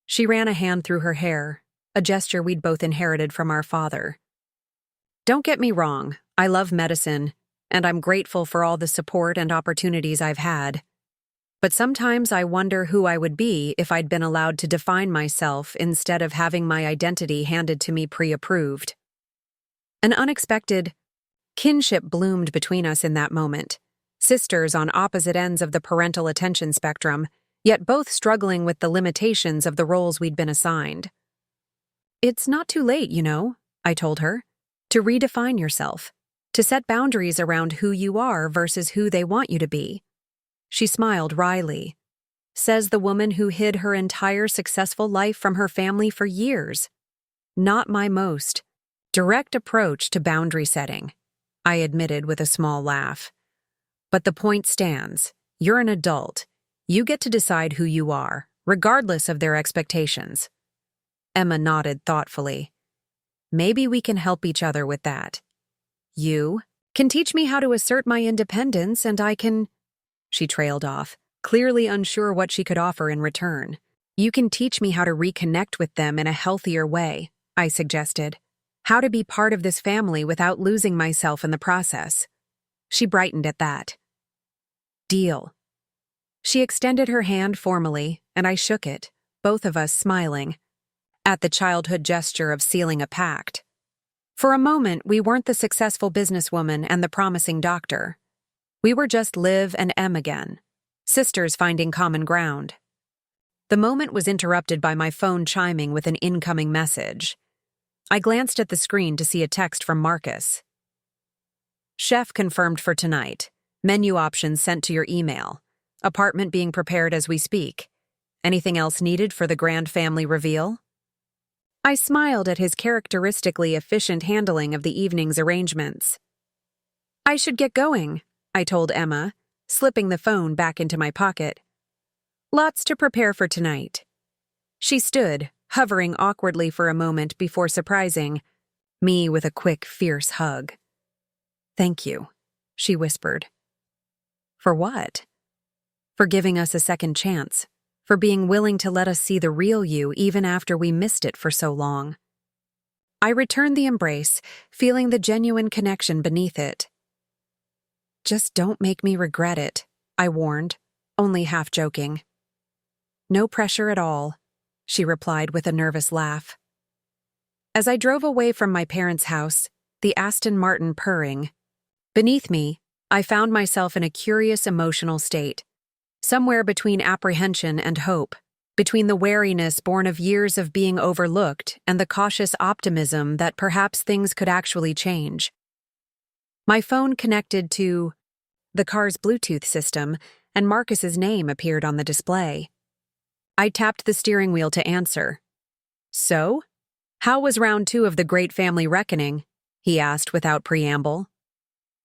She ran a hand through her hair, a gesture we'd both inherited from our father. Don't get me wrong, I love medicine, and I'm grateful for all the support and opportunities I've had. But sometimes I wonder who I would be if I'd been allowed to define myself instead of having my identity handed to me pre-approved. An unexpected kinship bloomed between us in that moment, sisters on opposite ends of the parental attention spectrum, yet both struggling with the limitations of the roles we'd been assigned. It's not too late, you know, I told her, to redefine yourself, to set boundaries around who you are versus who they want you to be. She smiled wryly. Says the woman who hid her entire successful life from her family for years. not my most direct approach to boundary setting, I admitted with a small laugh. But the point stands. You're an adult. You get to decide who you are, regardless of their expectations. Emma nodded thoughtfully. Maybe we can help each other with that. You can teach me how to assert my independence, and I can... She trailed off, clearly unsure what she could offer in return. You can teach me how to reconnect with them in a healthier way, I suggested. How to be part of this family without losing myself in the process. She brightened at that. Deal. She extended her hand formally, and I shook it, both of us smiling, at the childhood gesture of sealing a pact. For a moment, we weren't the successful businesswoman and the promising doctor. We were just Liv and Em again, sisters finding common ground. The moment was interrupted by my phone chiming with an incoming message. I glanced at the screen to see a text from Marcus. Chef confirmed for tonight. Menu options sent to your email. Apartment being prepared as we speak. Anything else needed for the grand family reveal? I smiled at his characteristically efficient handling of the evening's arrangements. I should get going, I told Emma, slipping the phone back into my pocket. Lots to prepare for tonight. She stood, hovering awkwardly for a moment before surprising me with a quick, fierce hug. Thank you, she whispered. For what? For giving us a second chance, for being willing to let us see the real you even after we missed it for so long. I returned the embrace, feeling the genuine connection beneath it. Just don't make me regret it, I warned, only half joking. No pressure at all, she replied with a nervous laugh. As I drove away from my parents' house, the Aston Martin purring, beneath me, I found myself in a curious emotional state, somewhere between apprehension and hope, between the wariness born of years of being overlooked and the cautious optimism that perhaps things could actually change. My phone connected to the car's Bluetooth system, and Marcus's name appeared on the display. I tapped the steering wheel to answer. So? How was round 2 of the Great Family Reckoning? He asked without preamble.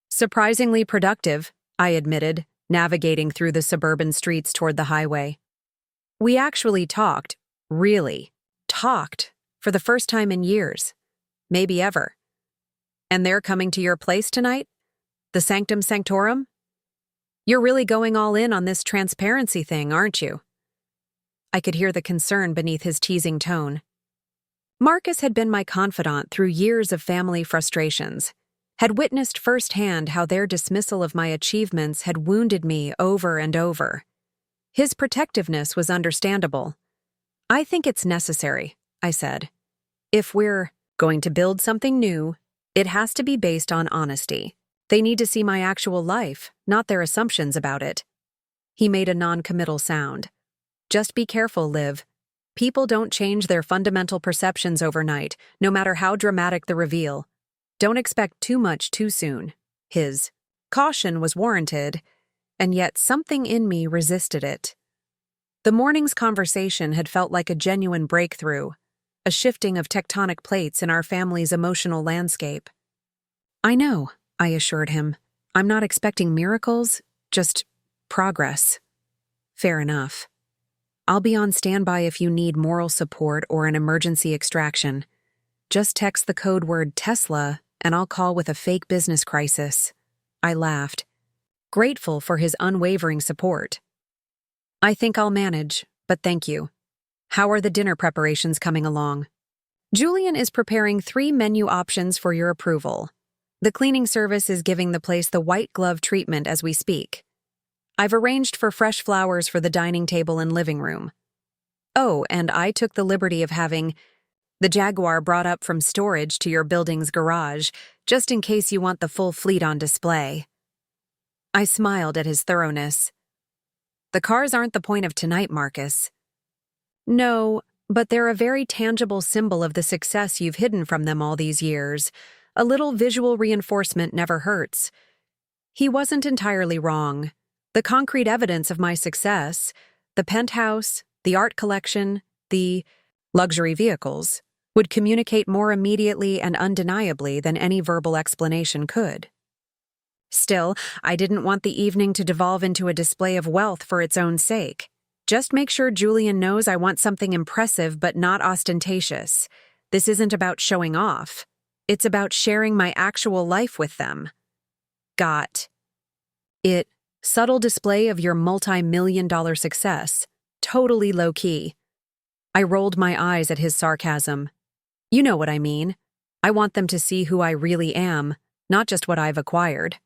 Surprisingly productive, I admitted, navigating through the suburban streets toward the highway. We actually talked, really, talked, for the first time in years, maybe ever. And they're coming to your place tonight? The Sanctum Sanctorum? You're really going all in on this transparency thing, aren't you? I could hear the concern beneath his teasing tone. Marcus had been my confidant through years of family frustrations, had witnessed firsthand how their dismissal of my achievements had wounded me over and over. His protectiveness was understandable. I think it's necessary, I said. If we're going to build something new, it has to be based on honesty. They need to see my actual life, not their assumptions about it. He made a non-committal sound. Just be careful, Liv. People don't change their fundamental perceptions overnight, no matter how dramatic the reveal. Don't expect too much too soon. His caution was warranted, and yet something in me resisted it. The morning's conversation had felt like a genuine breakthrough, a shifting of tectonic plates in our family's emotional landscape. I know, I assured him. I'm not expecting miracles, just progress. Fair enough. I'll be on standby if you need moral support or an emergency extraction. Just text the code word Tesla and I'll call with a fake business crisis. I laughed, grateful for his unwavering support. I think I'll manage, but thank you. How are the dinner preparations coming along? Julian is preparing 3 menu options for your approval. The cleaning service is giving the place the white glove treatment as we speak. I've arranged for fresh flowers for the dining table and living room. Oh, and I took the liberty of having the Jaguar brought up from storage to your building's garage, just in case you want the full fleet on display. I smiled at his thoroughness. The cars aren't the point of tonight, Marcus. No, but they're a very tangible symbol of the success you've hidden from them all these years. A little visual reinforcement never hurts. He wasn't entirely wrong. The concrete evidence of my success, the penthouse, the art collection, the luxury vehicles, would communicate more immediately and undeniably than any verbal explanation could. Still, I didn't want the evening to devolve into a display of wealth for its own sake. Just make sure Julian knows I want something impressive but not ostentatious. This isn't about showing off. It's about sharing my actual life with them. Got it. Subtle display of your multi-million-dollar success. Totally low-key. I rolled my eyes at his sarcasm. You know what I mean. I want them to see who I really am, not just what I've acquired.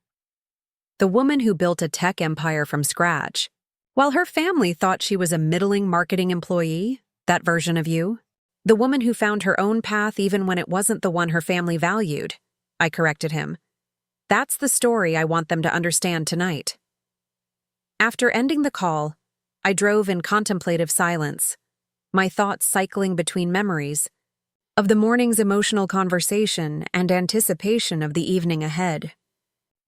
The woman who built a tech empire from scratch. While her family thought she was a middling marketing employee, that version of you. The woman who found her own path even when it wasn't the one her family valued. I corrected him. That's the story I want them to understand tonight. After ending the call, I drove in contemplative silence, my thoughts cycling between memories of the morning's emotional conversation and anticipation of the evening ahead.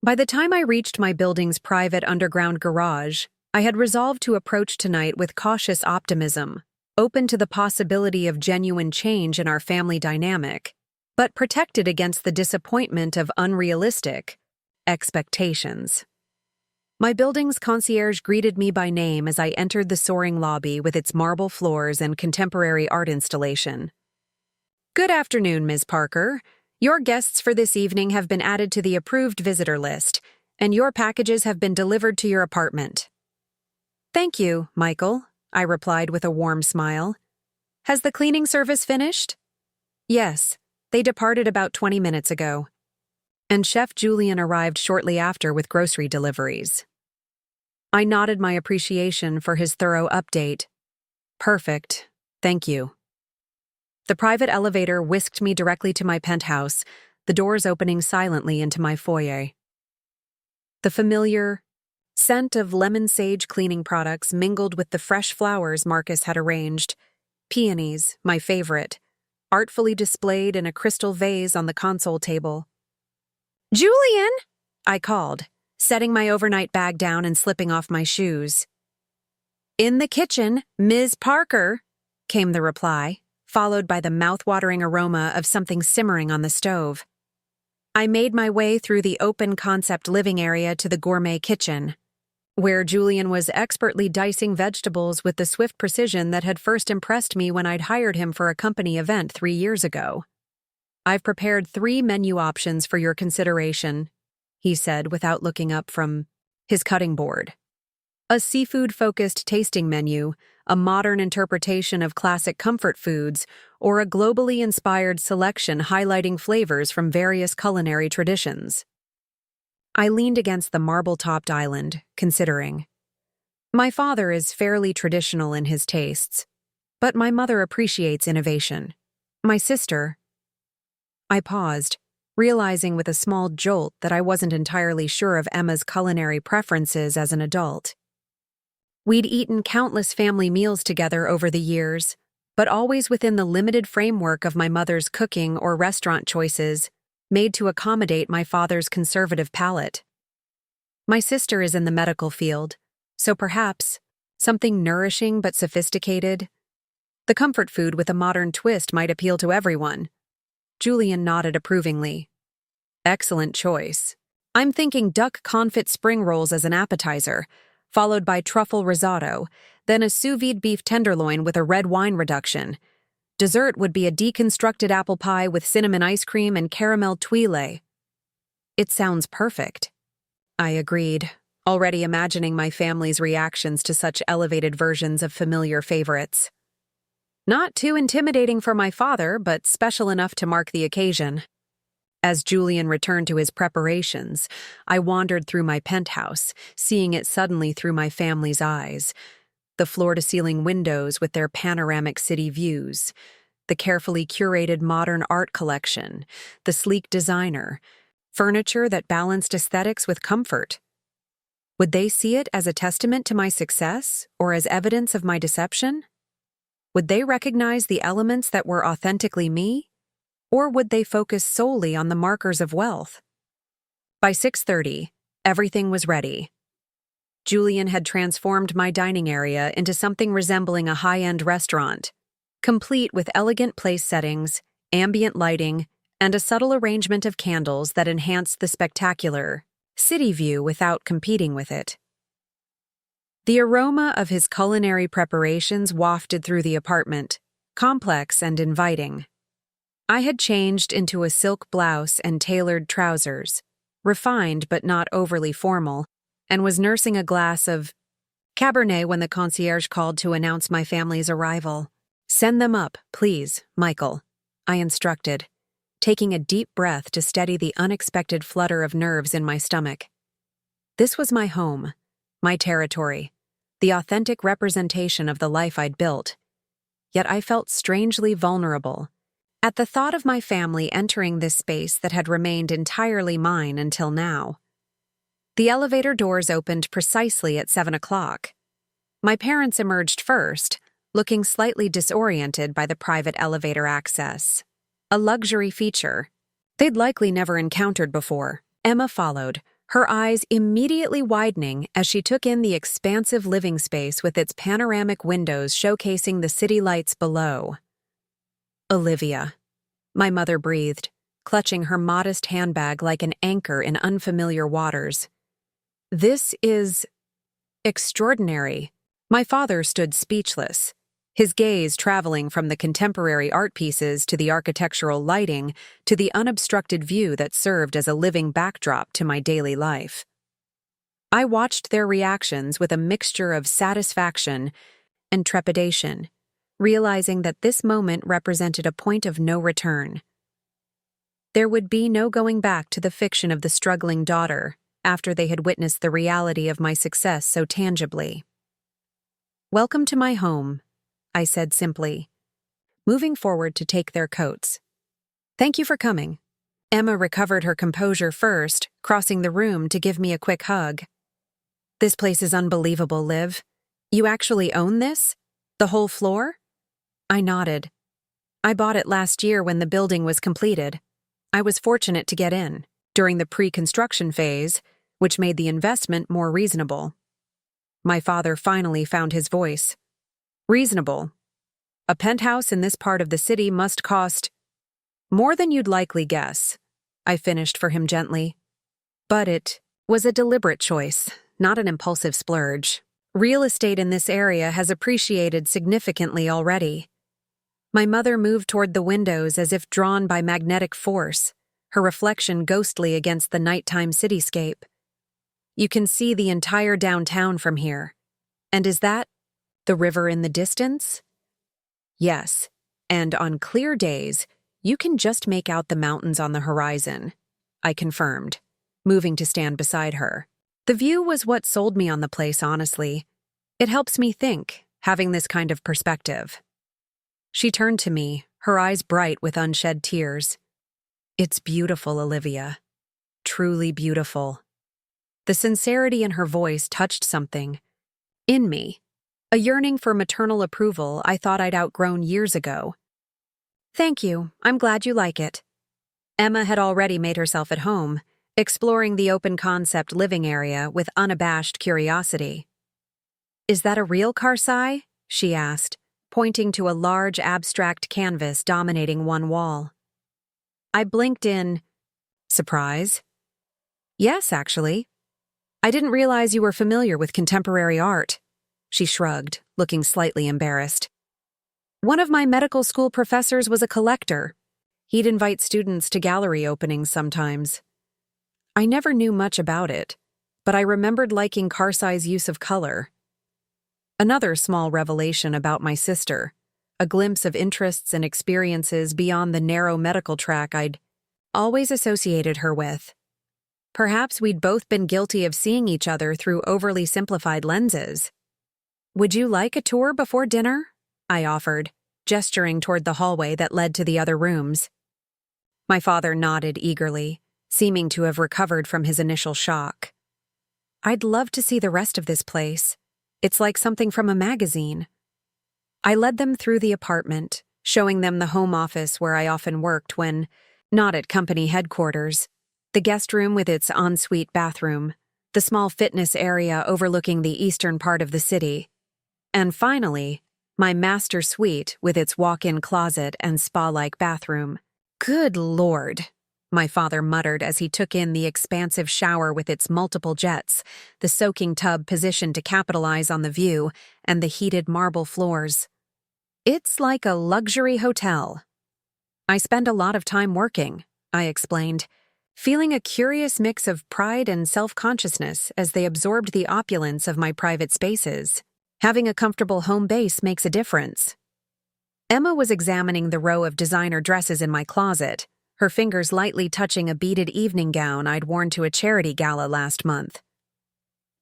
By the time I reached my building's private underground garage, I had resolved to approach tonight with cautious optimism, open to the possibility of genuine change in our family dynamic, but protected against the disappointment of unrealistic expectations. My building's concierge greeted me by name as I entered the soaring lobby with its marble floors and contemporary art installation. Good afternoon, Ms. Parker. Your guests for this evening have been added to the approved visitor list, and your packages have been delivered to your apartment. Thank you, Michael, I replied with a warm smile. Has the cleaning service finished? Yes, they departed about 20 minutes ago. And Chef Julian arrived shortly after with grocery deliveries. I nodded my appreciation for his thorough update. Perfect, thank you. The private elevator whisked me directly to my penthouse, the doors opening silently into my foyer. The familiar scent of lemon sage cleaning products mingled with the fresh flowers Marcus had arranged. Peonies, my favorite, artfully displayed in a crystal vase on the console table. Julian! I called, setting my overnight bag down and slipping off my shoes. In the kitchen, Ms. Parker, came the reply, followed by the mouth-watering aroma of something simmering on the stove. I made my way through the open-concept living area to the gourmet kitchen, where Julian was expertly dicing vegetables with the swift precision that had first impressed me when I'd hired him for a company event 3 years ago. I've prepared 3 menu options for your consideration, he said without looking up from his cutting board. A seafood-focused tasting menu, a modern interpretation of classic comfort foods, or a globally inspired selection highlighting flavors from various culinary traditions. I leaned against the marble-topped island, considering. My father is fairly traditional in his tastes, but my mother appreciates innovation. My sister. I paused, realizing with a small jolt that I wasn't entirely sure of Emma's culinary preferences as an adult. We'd eaten countless family meals together over the years, but always within the limited framework of my mother's cooking or restaurant choices, made to accommodate my father's conservative palate. My sister is in the medical field, so perhaps something nourishing but sophisticated. The comfort food with a modern twist might appeal to everyone. Julian nodded approvingly. Excellent choice. I'm thinking duck confit spring rolls as an appetizer, followed by truffle risotto, then a sous vide beef tenderloin with a red wine reduction. Dessert would be a deconstructed apple pie with cinnamon ice cream and caramel tuile. It sounds perfect. I agreed, already imagining my family's reactions to such elevated versions of familiar favorites. Not too intimidating for my father, but special enough to mark the occasion. As Julian returned to his preparations, I wandered through my penthouse, seeing it suddenly through my family's eyes. The floor-to-ceiling windows with their panoramic city views, the carefully curated modern art collection, the sleek designer, furniture that balanced aesthetics with comfort. Would they see it as a testament to my success or as evidence of my deception? Would they recognize the elements that were authentically me? Or would they focus solely on the markers of wealth? By 6:30, everything was ready. Julian had transformed my dining area into something resembling a high-end restaurant, complete with elegant place settings, ambient lighting, and a subtle arrangement of candles that enhanced the spectacular city view without competing with it. The aroma of his culinary preparations wafted through the apartment, complex and inviting. I had changed into a silk blouse and tailored trousers, refined but not overly formal, and was nursing a glass of Cabernet when the concierge called to announce my family's arrival. "Send them up, please, Michael," I instructed, taking a deep breath to steady the unexpected flutter of nerves in my stomach. This was my home, my territory, the authentic representation of the life I'd built. Yet I felt strangely vulnerable at the thought of my family entering this space that had remained entirely mine until now. The elevator doors opened precisely at 7 o'clock. My parents emerged first, looking slightly disoriented by the private elevator access, a luxury feature they'd likely never encountered before. Emma followed, her eyes immediately widening as she took in the expansive living space with its panoramic windows showcasing the city lights below. "Olivia," my mother breathed, clutching her modest handbag like an anchor in unfamiliar waters. "This is extraordinary." My father stood speechless, his gaze traveling from the contemporary art pieces to the architectural lighting to the unobstructed view that served as a living backdrop to my daily life. I watched their reactions with a mixture of satisfaction and trepidation, realizing that this moment represented a point of no return. There would be no going back to the fiction of the struggling daughter after they had witnessed the reality of my success so tangibly. "Welcome to my home," I said simply, moving forward to take their coats. "Thank you for coming." Emma recovered her composure first, crossing the room to give me a quick hug. "This place is unbelievable, Liv. You actually own this? The whole floor?" I nodded. "I bought it last year when the building was completed. I was fortunate to get in during the pre-construction phase, which made the investment more reasonable." My father finally found his voice. "Reasonable. A penthouse in this part of the city must cost more than you'd likely guess," I finished for him gently. "But it was a deliberate choice, not an impulsive splurge. Real estate in this area has appreciated significantly already." My mother moved toward the windows as if drawn by magnetic force, her reflection ghostly against the nighttime cityscape. "You can see the entire downtown from here. And is that the river in the distance?" "Yes, and on clear days, you can just make out the mountains on the horizon," I confirmed, moving to stand beside her. The view was what sold me on the place, honestly. It helps me think, having this kind of perspective. She turned to me, her eyes bright with unshed tears. "It's beautiful, Olivia. Truly beautiful." The sincerity in her voice touched something in me, a yearning for maternal approval I thought I'd outgrown years ago. "Thank you. I'm glad you like it." Emma had already made herself at home, exploring the open-concept living area with unabashed curiosity. "Is that a real Karsai?" she asked, pointing to a large abstract canvas dominating one wall. I blinked in surprise. "Yes, actually. I didn't realize you were familiar with contemporary art." She shrugged, looking slightly embarrassed. "One of my medical school professors was a collector. He'd invite students to gallery openings sometimes. I never knew much about it, but I remembered liking Karsai's use of color." Another small revelation about my sister, a glimpse of interests and experiences beyond the narrow medical track I'd always associated her with. Perhaps we'd both been guilty of seeing each other through overly simplified lenses. "Would you like a tour before dinner?" I offered, gesturing toward the hallway that led to the other rooms. My father nodded eagerly, seeming to have recovered from his initial shock. "I'd love to see the rest of this place. It's like something from a magazine." I led them through the apartment, showing them the home office where I often worked when not at company headquarters, the guest room with its ensuite bathroom, the small fitness area overlooking the eastern part of the city, and finally, My master suite with its walk-in closet and spa-like bathroom. Good Lord, my father muttered as he took in the expansive shower with its multiple jets, the soaking tub positioned to capitalize on the view, and the heated marble floors. It's like a luxury hotel. I spend a lot of time working, I explained, feeling a curious mix of pride and self-consciousness as they absorbed the opulence of my private spaces. Having a comfortable home base makes a difference. Emma was examining the row of designer dresses in my closet, her fingers lightly touching a beaded evening gown I'd worn to a charity gala last month.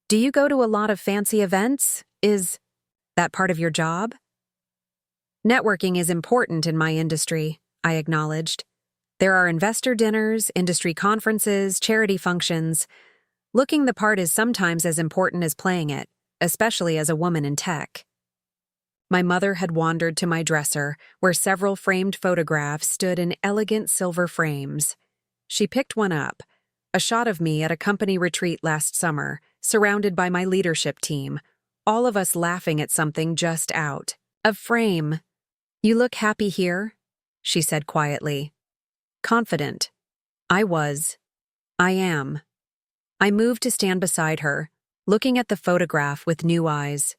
Do you go to a lot of fancy events? Is that part of your job? Networking is important in my industry, I acknowledged. There are investor dinners, industry conferences, charity functions. Looking the part is sometimes as important as playing it, especially as a woman in tech. My mother had wandered to my dresser, where several framed photographs stood in elegant silver frames. She picked one up, a shot of me at a company retreat last summer, surrounded by my leadership team, all of us laughing at something just out. A frame. You look happy here, she said quietly. Confident. I was. I am. I moved to stand beside her, looking at the photograph with new eyes.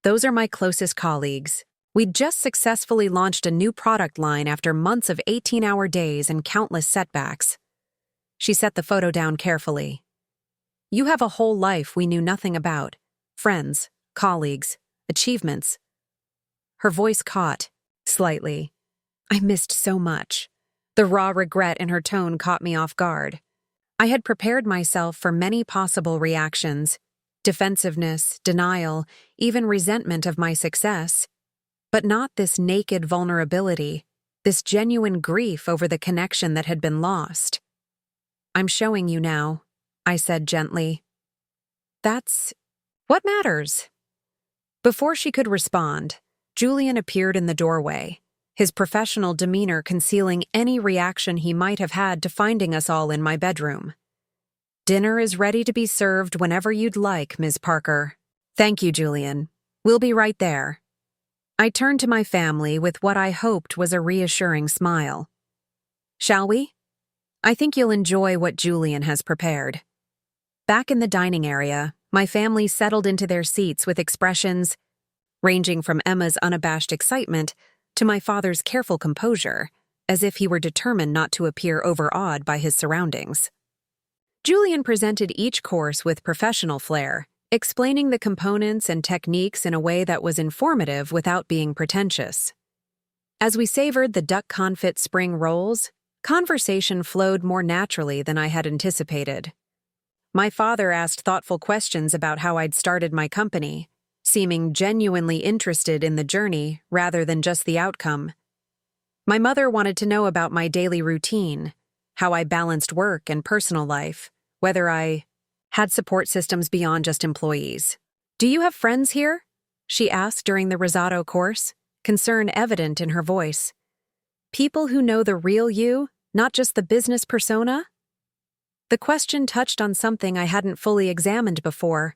Those are my closest colleagues. We'd just successfully launched a new product line after months of 18-hour days and countless setbacks. She set the photo down carefully. You have a whole life we knew nothing about. Friends, colleagues, achievements. Her voice caught, slightly. I missed so much. The raw regret in her tone caught me off guard. I had prepared myself for many possible reactions. Defensiveness, denial, even resentment of my success, but not this naked vulnerability, this genuine grief over the connection that had been lost. I'm showing you now, I said gently. That's what matters. Before she could respond, Julian appeared in the doorway, his professional demeanor concealing any reaction he might have had to finding us all in my bedroom. Dinner is ready to be served whenever you'd like, Ms. Parker. Thank you, Julian. We'll be right there. I turned to my family with what I hoped was a reassuring smile. Shall we? I think you'll enjoy what Julian has prepared. Back in the dining area, my family settled into their seats with expressions ranging from Emma's unabashed excitement to my father's careful composure, as if he were determined not to appear overawed by his surroundings. Julian presented each course with professional flair, explaining the components and techniques in a way that was informative without being pretentious. As we savored the duck confit spring rolls, conversation flowed more naturally than I had anticipated. My father asked thoughtful questions about how I'd started my company, seeming genuinely interested in the journey rather than just the outcome. My mother wanted to know about my daily routine, how I balanced work and personal life, whether I had support systems beyond just employees. Do you have friends here? She asked during the risotto course, concern evident in her voice. People who know the real you, not just the business persona? The question touched on something I hadn't fully examined before,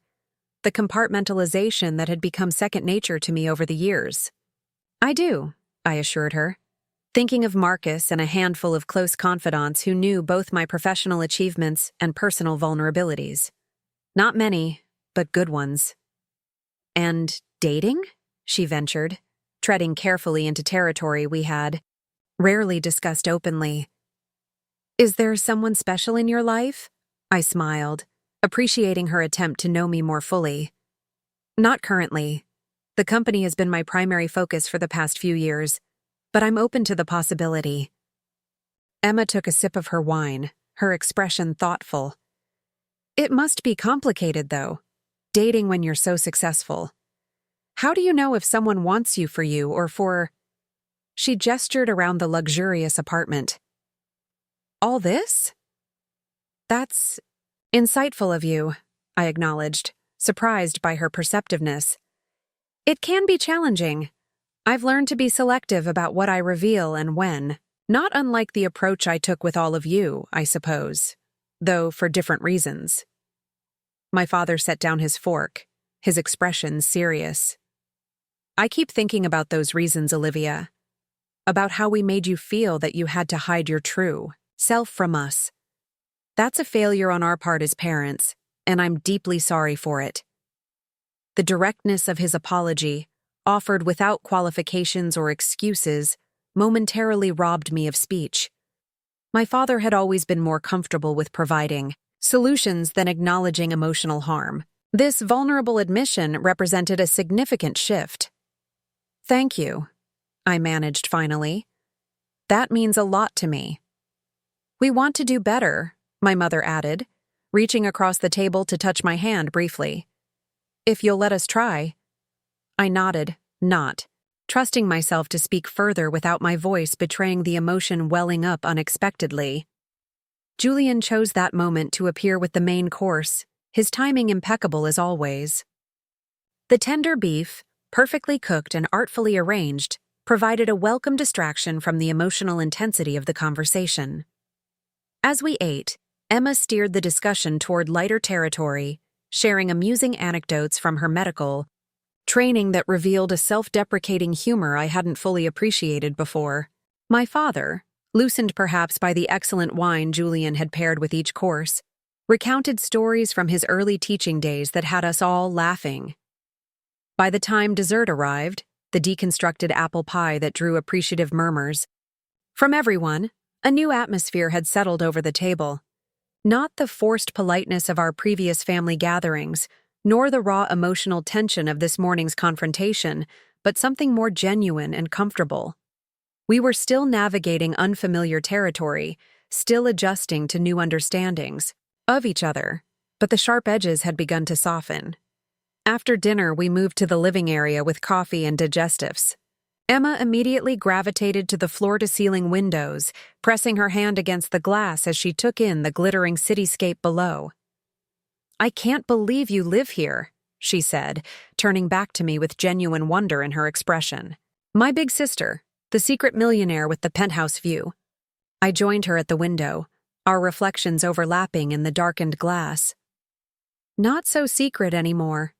the compartmentalization that had become second nature to me over the years. I do, I assured her, thinking of Marcus and a handful of close confidants who knew both my professional achievements and personal vulnerabilities. Not many, but good ones. And dating? She ventured, treading carefully into territory we had rarely discussed openly. Is there someone special in your life? I smiled, appreciating her attempt to know me more fully. Not currently. The company has been my primary focus for the past few years, but I'm open to the possibility. Emma took a sip of her wine, her expression thoughtful. It must be complicated, though, dating when you're so successful. How do you know if someone wants you for you or for... She gestured around the luxurious apartment. All this? That's insightful of you, I acknowledged, surprised by her perceptiveness. It can be challenging. I've learned to be selective about what I reveal and when, not unlike the approach I took with all of you, I suppose, though for different reasons. My father set down his fork, his expression serious. I keep thinking about those reasons, Olivia. About how we made you feel that you had to hide your true self from us. That's a failure on our part as parents, and I'm deeply sorry for it. The directness of his apology, offered without qualifications or excuses, momentarily robbed me of speech. My father had always been more comfortable with providing solutions than acknowledging emotional harm. This vulnerable admission represented a significant shift. "Thank you," I managed finally. "That means a lot to me." "We want to do better," my mother added, reaching across the table to touch my hand briefly. "If you'll let us try." I nodded, not trusting myself to speak further without my voice betraying the emotion welling up unexpectedly. Julian chose that moment to appear with the main course, his timing impeccable as always. The tender beef, perfectly cooked and artfully arranged, provided a welcome distraction from the emotional intensity of the conversation. As we ate, Emma steered the discussion toward lighter territory, sharing amusing anecdotes from her medical training that revealed a self-deprecating humor I hadn't fully appreciated before. My father, loosened perhaps by the excellent wine Julian had paired with each course, recounted stories from his early teaching days that had us all laughing. By the time dessert arrived, the deconstructed apple pie that drew appreciative murmurs from everyone, a new atmosphere had settled over the table. Not the forced politeness of our previous family gatherings, nor the raw emotional tension of this morning's confrontation, but something more genuine and comfortable. We were still navigating unfamiliar territory, still adjusting to new understandings of each other, but the sharp edges had begun to soften. After dinner, we moved to the living area with coffee and digestives. Emma immediately gravitated to the floor-to-ceiling windows, pressing her hand against the glass as she took in the glittering cityscape below. "I can't believe you live here," she said, turning back to me with genuine wonder in her expression. "My big sister, the secret millionaire with the penthouse view." I joined her at the window, our reflections overlapping in the darkened glass. "Not so secret anymore."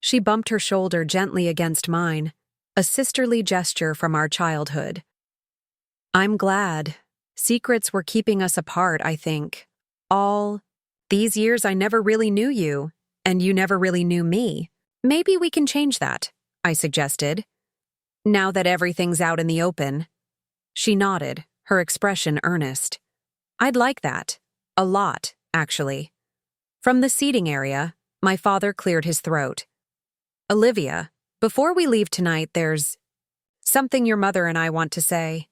She bumped her shoulder gently against mine, a sisterly gesture from our childhood. "I'm glad. Secrets were keeping us apart, I think. All these years I never really knew you, and you never really knew me. Maybe we can change that," I suggested. "Now that everything's out in the open." She nodded, her expression earnest. "I'd like that. A lot, actually." From the seating area, my father cleared his throat. "Olivia, before we leave tonight, there's something your mother and I want to say."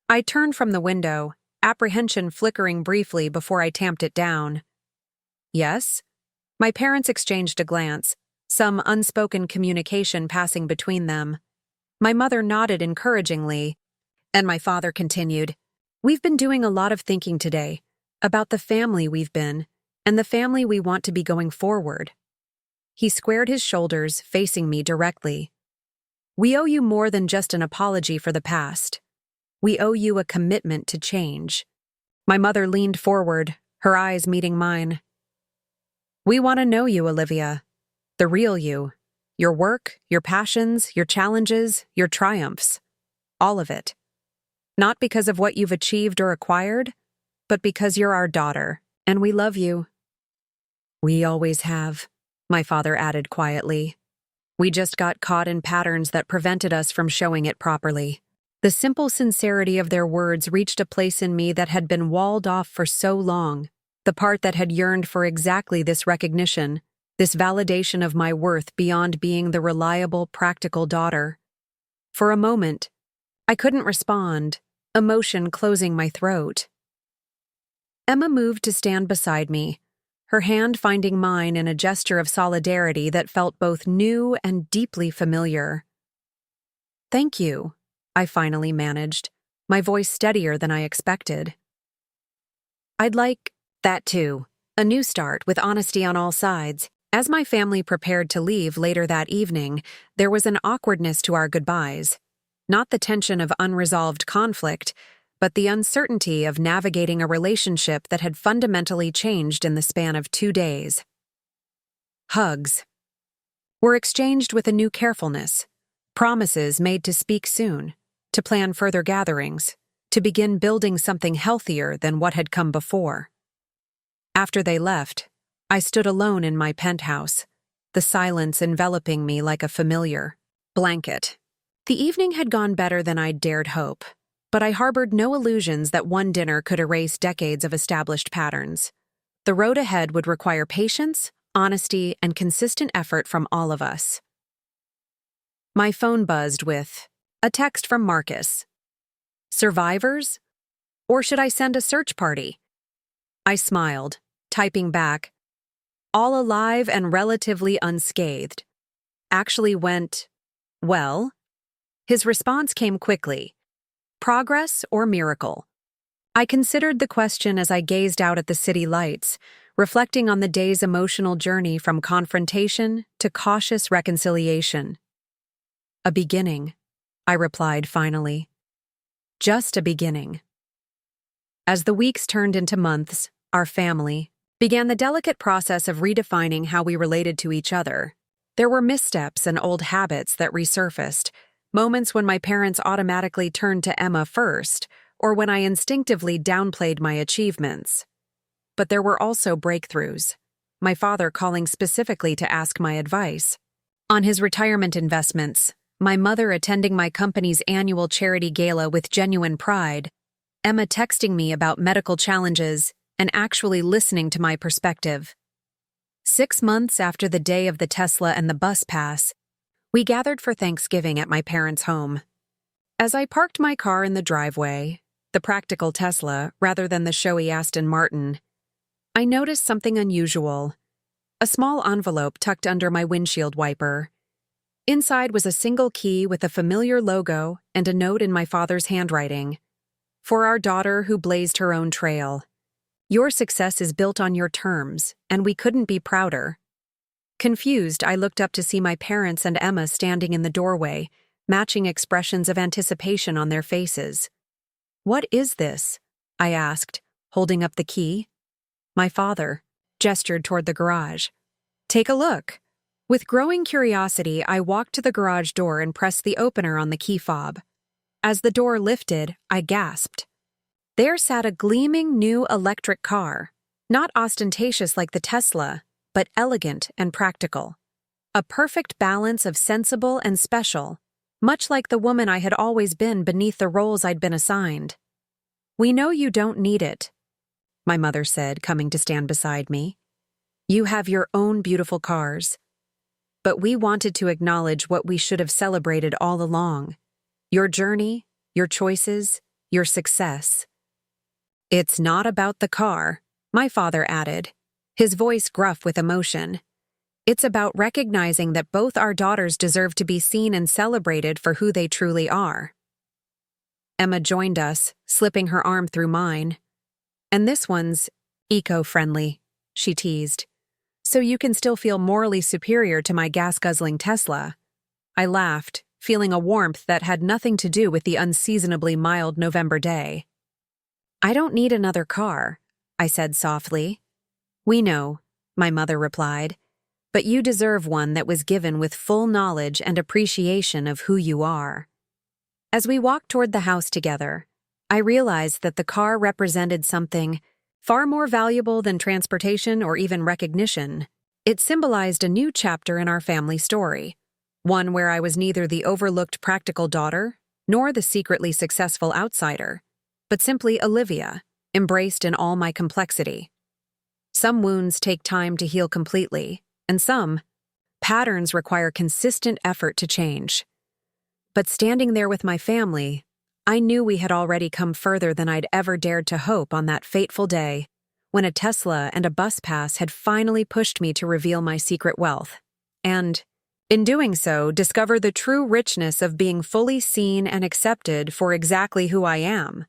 I turned from the window, apprehension flickering briefly before I tamped it down. "Yes?" My parents exchanged a glance, some unspoken communication passing between them. My mother nodded encouragingly, and my father continued, "We've been doing a lot of thinking today about the family we've been and the family we want to be going forward." He squared his shoulders, facing me directly. "We owe you more than just an apology for the past. We owe you a commitment to change." My mother leaned forward, her eyes meeting mine. "We want to know you, Olivia. The real you. Your work, your passions, your challenges, your triumphs. All of it. Not because of what you've achieved or acquired, but because you're our daughter, and we love you." "We always have," my father added quietly. "We just got caught in patterns that prevented us from showing it properly." The simple sincerity of their words reached a place in me that had been walled off for so long, the part that had yearned for exactly this recognition, this validation of my worth beyond being the reliable, practical daughter. For a moment, I couldn't respond, emotion closing my throat. Emma moved to stand beside me, her hand finding mine in a gesture of solidarity that felt both new and deeply familiar. "Thank you," I finally managed, my voice steadier than I expected. "I'd like that too, a new start with honesty on all sides." As my family prepared to leave later that evening, there was an awkwardness to our goodbyes. Not the tension of unresolved conflict, but the uncertainty of navigating a relationship that had fundamentally changed in the span of 2 days. Hugs were exchanged with a new carefulness, Promises made to speak soon, to plan further gatherings, to begin building something healthier than what had come before. After they left, I stood alone in my penthouse, the silence enveloping me like a familiar blanket. The evening had gone better than I'd dared hope, but I harbored no illusions that one dinner could erase decades of established patterns. The road ahead would require patience, honesty, and consistent effort from all of us. My phone buzzed with a text from Marcus. Survivors? Or should I send a search party? I smiled, typing back, all alive and relatively unscathed. Actually went, well? His response came quickly. Progress or miracle? I considered the question as I gazed out at the city lights, reflecting on the day's emotional journey from confrontation to cautious reconciliation. A beginning, I replied finally. Just a beginning. As the weeks turned into months, our family began the delicate process of redefining how we related to each other. There were missteps and old habits that resurfaced, moments when my parents automatically turned to Emma first, or when I instinctively downplayed my achievements. But there were also breakthroughs, my father calling specifically to ask my advice on his retirement investments, my mother attending my company's annual charity gala with genuine pride, Emma texting me about medical challenges, and actually listening to my perspective. 6 months after the day of the Tesla and the bus pass, we gathered for Thanksgiving at my parents' home. As I parked my car in the driveway, the practical Tesla rather than the showy Aston Martin, I noticed something unusual. A small envelope tucked under my windshield wiper. Inside was a single key with a familiar logo and a note in my father's handwriting. For our daughter who blazed her own trail. Your success is built on your terms, and we couldn't be prouder. Confused, I looked up to see my parents and Emma standing in the doorway, matching expressions of anticipation on their faces. What is this? I asked, holding up the key. My father gestured toward the garage. Take a look. With growing curiosity, I walked to the garage door and pressed the opener on the key fob. As the door lifted, I gasped. There sat a gleaming new electric car, not ostentatious like the Tesla, but elegant and practical. A perfect balance of sensible and special, much like the woman I had always been beneath the roles I'd been assigned. We know you don't need it, my mother said, coming to stand beside me. You have your own beautiful cars. But we wanted to acknowledge what we should have celebrated all along. Your journey, your choices, your success. It's not about the car, my father added, his voice gruff with emotion. It's about recognizing that both our daughters deserve to be seen and celebrated for who they truly are. Emma joined us, slipping her arm through mine. And this one's eco-friendly, she teased. So you can still feel morally superior to my gas-guzzling Tesla. I laughed, feeling a warmth that had nothing to do with the unseasonably mild November day. I don't need another car, I said softly. We know, my mother replied, but you deserve one that was given with full knowledge and appreciation of who you are. As we walked toward the house together, I realized that the car represented something far more valuable than transportation or even recognition. It symbolized a new chapter in our family story, one where I was neither the overlooked practical daughter nor the secretly successful outsider, but simply Olivia, embraced in all my complexity. Some wounds take time to heal completely, and some patterns require consistent effort to change. But standing there with my family, I knew we had already come further than I'd ever dared to hope on that fateful day, when a Tesla and a bus pass had finally pushed me to reveal my secret wealth, and, in doing so, discover the true richness of being fully seen and accepted for exactly who I am.